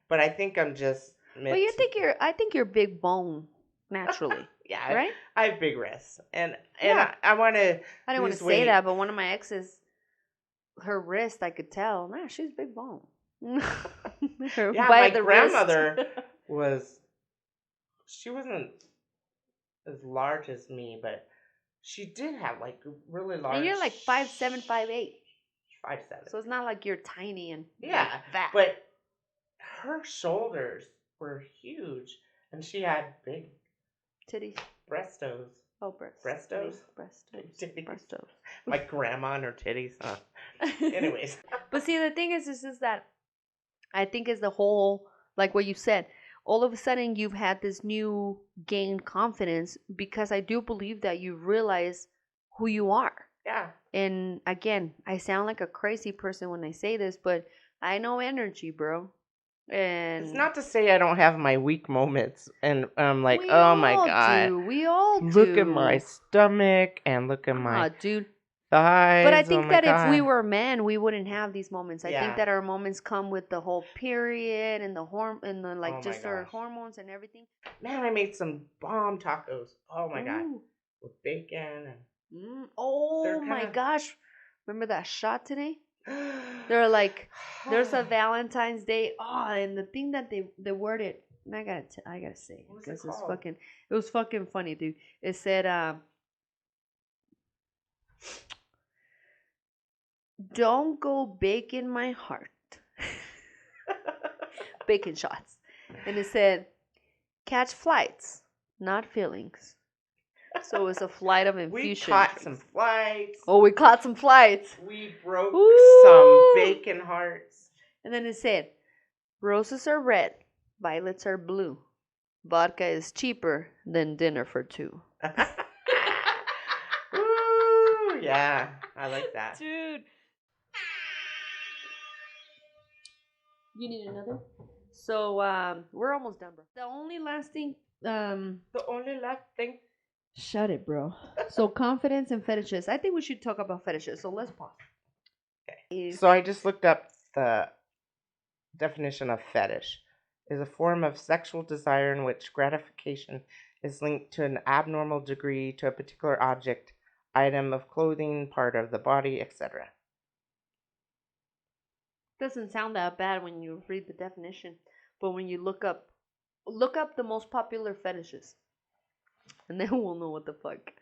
Speaker 2: but I think I'm just.
Speaker 1: Well, I think you're big bone naturally.
Speaker 2: Yeah,
Speaker 1: right.
Speaker 2: I have big wrists, and I want to.
Speaker 1: I didn't want to say that, but one of my exes, her wrist, I could tell. Man, she's big bone.
Speaker 2: Yeah, my grandmother she wasn't as large as me, but she did have like really large.
Speaker 1: And you're like 5'7", 5'8".
Speaker 2: 5'7".
Speaker 1: So it's not like you're tiny and
Speaker 2: like
Speaker 1: fat.
Speaker 2: But her shoulders were huge, and she had big
Speaker 1: titties,
Speaker 2: breastos.
Speaker 1: Oh, breasts.
Speaker 2: Breastos?
Speaker 1: Breastos.
Speaker 2: My grandma and her titties. Huh? Anyways.
Speaker 1: But see, the thing is that I think is the whole, like what you said, all of a sudden you've had this new gained confidence because I do believe that you realize who you are.
Speaker 2: Yeah.
Speaker 1: And again, I sound like a crazy person when I say this, but I know energy, bro. And
Speaker 2: it's not to say I don't have my weak moments, and I'm like, oh my god,
Speaker 1: we all do.
Speaker 2: Look at my stomach and look at my
Speaker 1: dude.
Speaker 2: thighs.
Speaker 1: But I think that if we were men, we wouldn't have these moments. I think that our moments come with the whole period and the our hormones and everything.
Speaker 2: Man, I made some bomb tacos. Oh my god, with bacon and.
Speaker 1: My gosh! Remember that shot today? They're like, there's a Valentine's Day. Oh, and the thing that they worded, and I gotta say, because it was fucking funny, dude. It said, "Don't go big in my heart." Bacon shots, and it said, "Catch flights, not feelings." So it's a flight of infusion.
Speaker 2: We caught some flights.
Speaker 1: Oh, we caught some flights.
Speaker 2: We broke some bacon hearts.
Speaker 1: And then it said, roses are red, violets are blue. Vodka is cheaper than dinner for two.
Speaker 2: Ooh, yeah, I like that.
Speaker 1: Dude. You need another? So, we're almost done, bro. The only last thing, Shut it, bro. So confidence and fetishes. I think we should talk about fetishes. So let's pause.
Speaker 2: Okay. So I just looked up the definition of fetish. Is a form of sexual desire in which gratification is linked to an abnormal degree to a particular object, item of clothing, part of the body, etc.
Speaker 1: Doesn't sound that bad when you read the definition, but when you look up the most popular fetishes. And then we'll know what the fuck.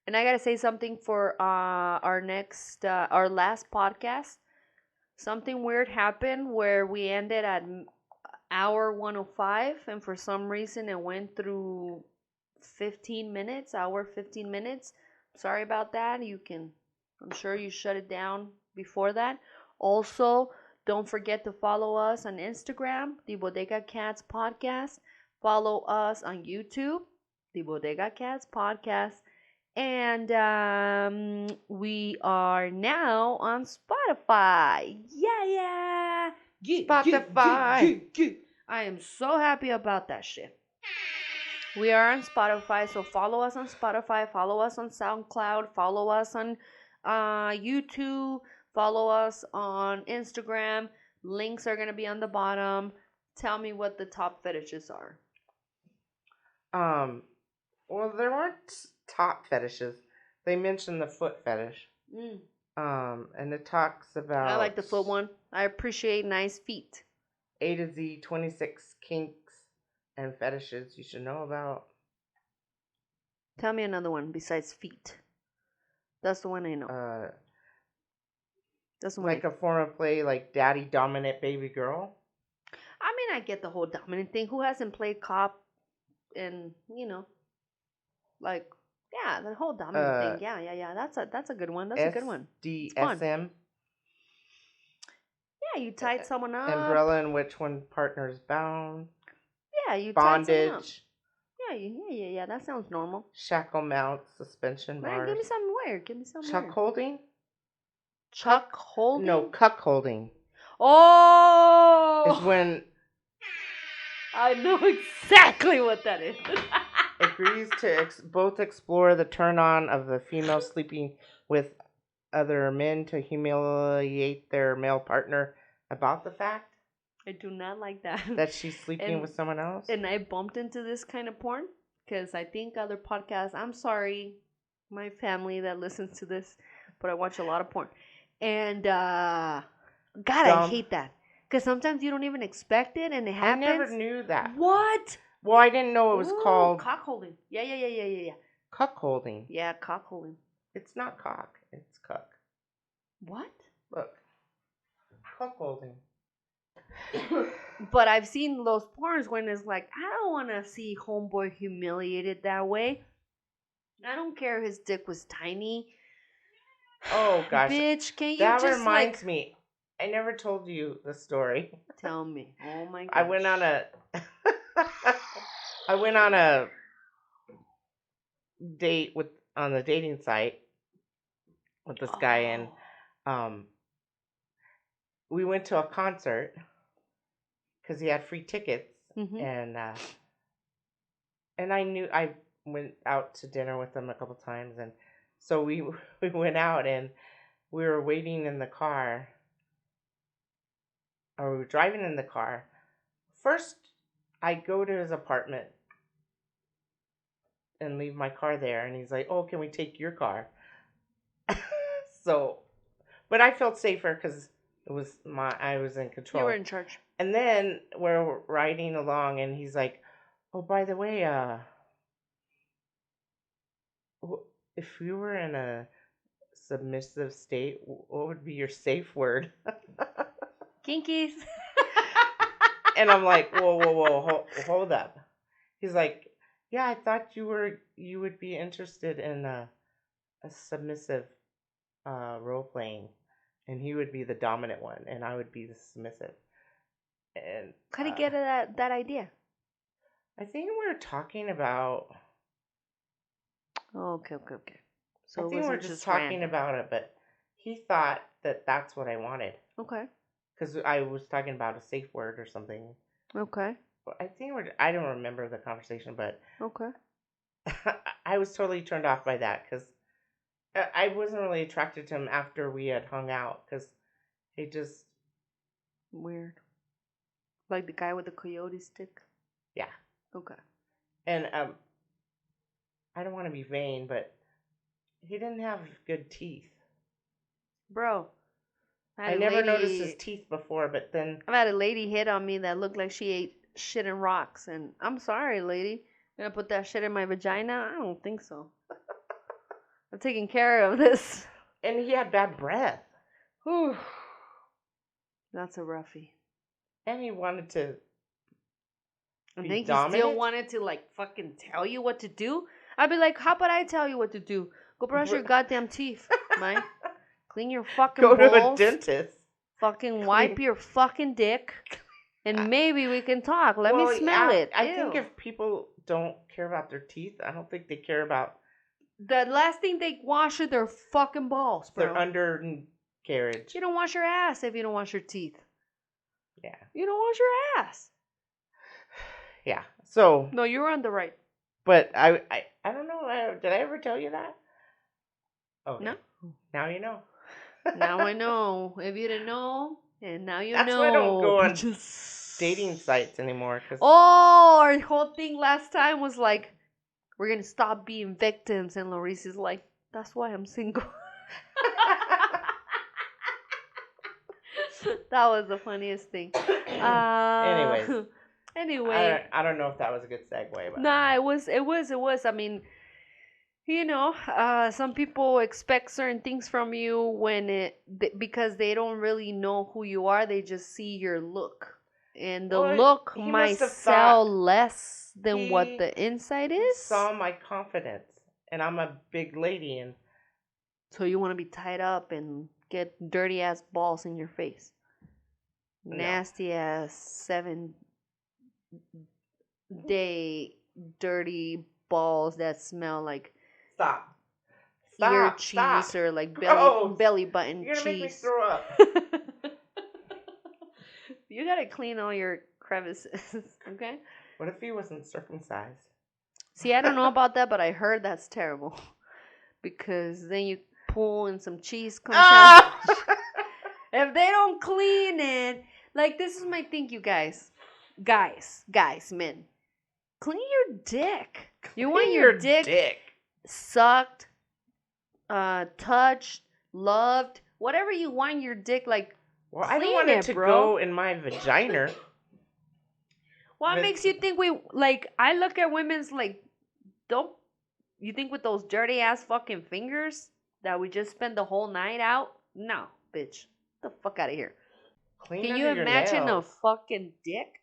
Speaker 1: And I gotta say something for our last podcast. Something weird happened where we ended at hour 105, and for some reason it went through 15 minutes. Sorry about that. I'm sure you shut it down before that. Also, don't forget to follow us on Instagram, the Bodega Cats Podcast. Follow us on YouTube, the Bodega Cats Podcast. And we are now on Spotify. Yeah.
Speaker 2: Spotify.
Speaker 1: I am so happy about that shit. We are on Spotify, so follow us on Spotify, follow us on Soundcloud, follow us on YouTube, follow us on Instagram. Links are going to be on the bottom. Tell me what the top fetishes are.
Speaker 2: Well, there weren't top fetishes. They mentioned the foot fetish. And it talks about...
Speaker 1: I like the foot one. I appreciate nice feet.
Speaker 2: A to Z, 26 kinks and fetishes you should know about.
Speaker 1: Tell me another one besides feet. That's the one I know. That's the one
Speaker 2: like a form of play, like daddy dominant baby girl.
Speaker 1: I mean, I get the whole dominant thing. Who hasn't played cop? And like, yeah, the whole dominant thing. Yeah. That's a good one. That's a good one.
Speaker 2: DSM.
Speaker 1: Yeah, you tied someone up.
Speaker 2: Umbrella in which one partner is bound.
Speaker 1: Yeah, you
Speaker 2: bondage.
Speaker 1: Tied someone up. Yeah. That sounds normal.
Speaker 2: Shackle mount, suspension bars.
Speaker 1: Right, give me some weird.
Speaker 2: Chuck holding.
Speaker 1: Chuck holding?
Speaker 2: No, cuck holding.
Speaker 1: Oh!
Speaker 2: Is when...
Speaker 1: I know exactly what that is.
Speaker 2: Agrees to both explore the turn-on of the female sleeping with other men to humiliate their male partner about the fact.
Speaker 1: I do not like that.
Speaker 2: That she's sleeping with someone else.
Speaker 1: And I bumped into this kind of porn because I think other podcasts, I'm sorry, my family that listens to this, but I watch a lot of porn. And, God, I hate that. Because sometimes you don't even expect it and it happens.
Speaker 2: I never knew that.
Speaker 1: What?
Speaker 2: Well, I didn't know it was called...
Speaker 1: cock holding. Yeah.
Speaker 2: Cuck holding.
Speaker 1: Yeah, cock holding.
Speaker 2: It's not cock. It's cuck.
Speaker 1: What?
Speaker 2: Look. Cuck holding.
Speaker 1: But I've seen those porns when it's like, I don't want to see homeboy humiliated that way. I don't care if his dick was tiny.
Speaker 2: Oh, gosh.
Speaker 1: Bitch, can you
Speaker 2: that
Speaker 1: just
Speaker 2: reminds me. I never told you the story.
Speaker 1: Tell me. Oh, my God.
Speaker 2: I went on a date on the dating site with this guy, and we went to a concert because he had free tickets, and I went out to dinner with him a couple times, and so we went out and we were waiting in the car, or we were driving in the car. First, I go to his apartment and leave my car there, and he's like, "Oh, can we take your car?" So, but I felt safer because I was in control.
Speaker 1: You were in charge.
Speaker 2: And then we're riding along, and he's like, "Oh, by the way, if you were in a submissive state, what would be your safe word?"
Speaker 1: Kinkies.
Speaker 2: And I'm like, whoa, hold up. He's like, "Yeah, I thought you would be interested in a submissive role playing, and he would be the dominant one, and I would be the submissive." And
Speaker 1: how did you get that idea?
Speaker 2: I think we were talking about.
Speaker 1: Oh, okay. So
Speaker 2: I think we're just talking about it, but he thought that that's what I wanted.
Speaker 1: Okay.
Speaker 2: Because I was talking about a safe word or something.
Speaker 1: Okay.
Speaker 2: I don't remember the conversation, but
Speaker 1: okay.
Speaker 2: I was totally turned off by that because I wasn't really attracted to him after we had hung out because he just
Speaker 1: weird. Like the guy with the coyote stick.
Speaker 2: Yeah.
Speaker 1: Okay.
Speaker 2: And I don't want to be vain, but he didn't have good teeth.
Speaker 1: Bro.
Speaker 2: I never noticed his teeth before, but then...
Speaker 1: I've had a lady hit on me that looked like she ate shit and rocks, and I'm sorry, lady. Gonna put that shit in my vagina? I don't think so. I'm taking care of this.
Speaker 2: And he had bad breath.
Speaker 1: Whew. That's a roughie.
Speaker 2: And he wanted to
Speaker 1: I think dominant? He still wanted to, like, fucking tell you what to do. I'd be like, how about I tell you what to do? Go brush your goddamn teeth, Mike. Clean your fucking
Speaker 2: Go to a
Speaker 1: balls.
Speaker 2: dentist.
Speaker 1: Fucking wipe your fucking dick. And maybe we can talk. Let me smell it.
Speaker 2: I think if people don't care about their teeth, I don't think they care about...
Speaker 1: The last thing they wash are their fucking balls, bro.
Speaker 2: Their undercarriage.
Speaker 1: You don't wash your ass if you don't wash your teeth.
Speaker 2: Yeah.
Speaker 1: You don't wash your ass.
Speaker 2: Yeah. So...
Speaker 1: No, you're on the right.
Speaker 2: But I don't know. Did I ever tell you that? Oh,
Speaker 1: no.
Speaker 2: Now you know.
Speaker 1: Now I know. If you didn't know, and now you
Speaker 2: That's
Speaker 1: know.
Speaker 2: why I don't go on dating sites anymore.
Speaker 1: Our whole thing last time was like, we're going to stop being victims. And Laureezy's like, that's why I'm single. That was the funniest thing. Anyway.
Speaker 2: I don't know if that was a good segue. But...
Speaker 1: Nah, it was. I mean, some people expect certain things from you because they don't really know who you are. They just see your look. And the look might sell less than what the inside is.
Speaker 2: Saw my confidence. And I'm a big lady. And
Speaker 1: so you want to be tied up and get dirty ass balls in your face. No. Nasty ass 7-day dirty balls that smell like ear cheese or like belly button cheese.
Speaker 2: You're gonna make me throw up.
Speaker 1: You gotta clean all your crevices, okay?
Speaker 2: What if he wasn't circumcised?
Speaker 1: See, I don't know about that, but I heard that's terrible. Because then you pull and some cheese comes out. If they don't clean it, like this is my thing, you guys. Guys, men. Clean your dick. You want your dick sucked, touched, loved, whatever you want your dick, like,
Speaker 2: well, I don't want it to go in my vagina.
Speaker 1: What makes you think I look at women's like, don't you think with those dirty ass fucking fingers that we just spend the whole night out? No, bitch. Get the fuck out of here. Can you imagine a fucking dick?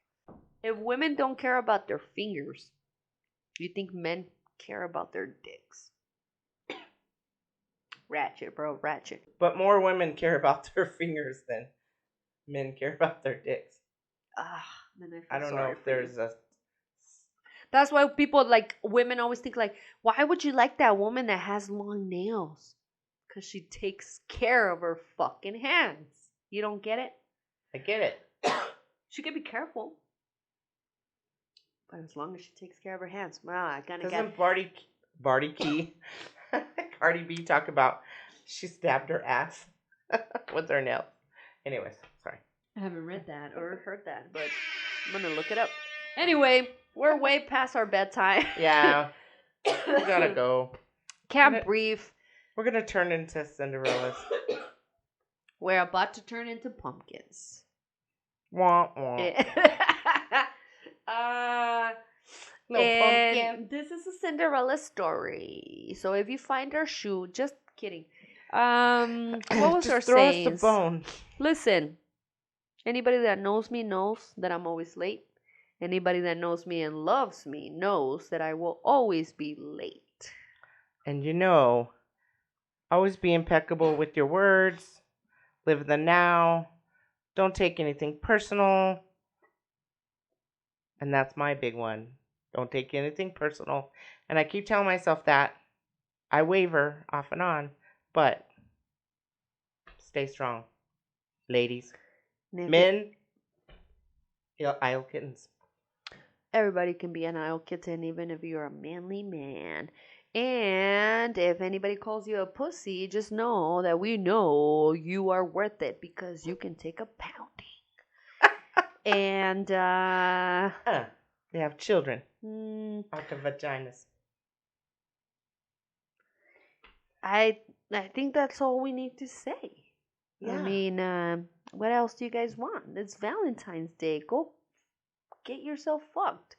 Speaker 1: If women don't care about their fingers, do you think men care about their dicks? Ratchet, bro, ratchet.
Speaker 2: But more women care about their fingers than men care about their dicks. I don't know if there's a...
Speaker 1: That's why people, like, women always think, like, why would you like that woman that has long nails? Because she takes care of her fucking hands. You don't get it?
Speaker 2: I get it.
Speaker 1: She could be careful. But as long as she takes care of her hands. Well, I kind of get it.
Speaker 2: Doesn't Cardi B talk about she stabbed her ass with her nails? Anyways, sorry.
Speaker 1: I haven't read that or heard that, but I'm going to look it up. Anyway, we're way past our bedtime.
Speaker 2: Yeah. We gotta go.
Speaker 1: Can't breathe.
Speaker 2: We're going to turn into Cinderellas.
Speaker 1: We're about to turn into pumpkins.
Speaker 2: Wah, wah.
Speaker 1: And this is a Cinderella story. So if you find our shoe, just kidding. What was our
Speaker 2: throw
Speaker 1: sayings?
Speaker 2: us the bone.
Speaker 1: Listen, anybody that knows me knows that I'm always late. Anybody that knows me and loves me knows that I will always be late.
Speaker 2: And always be impeccable with your words. Live the now. Don't take anything personal. And that's my big one. Don't take anything personal. And I keep telling myself that. I waver off and on. But stay strong. Ladies. Men. Aisle kittens.
Speaker 1: Everybody can be an aisle kitten, even if you're a manly man. And if anybody calls you a pussy, just know that we know you are worth it because you can take a pounding. And
Speaker 2: they have children out of vaginas.
Speaker 1: I think that's all we need to say.
Speaker 2: Yeah.
Speaker 1: I mean, what else do you guys want? It's Valentine's Day. Go get yourself fucked.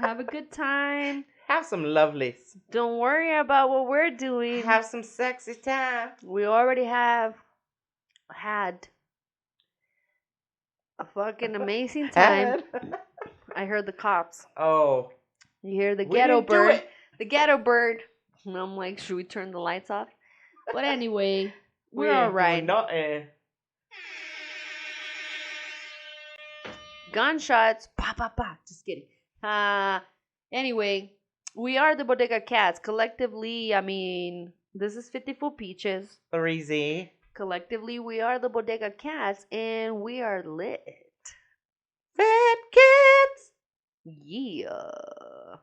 Speaker 1: Have a good time.
Speaker 2: Have some lovelies.
Speaker 1: Don't worry about what we're doing.
Speaker 2: Have some sexy time.
Speaker 1: We already have had a fucking amazing time. I heard the cops.
Speaker 2: Oh.
Speaker 1: You hear the ghetto bird. The ghetto bird. And I'm like, should we turn the lights off? But anyway,
Speaker 2: We
Speaker 1: we're all
Speaker 2: ain't doing
Speaker 1: right.
Speaker 2: nothing.
Speaker 1: Gunshots, pa pa pa. Just kidding. Anyway, we are the Bodega Cats. Collectively, I mean, this is 54 Peaches.
Speaker 2: Laureezy.
Speaker 1: Collectively, we are the Bodega Cats, and we are lit.
Speaker 2: Fat kids.
Speaker 1: Yeah.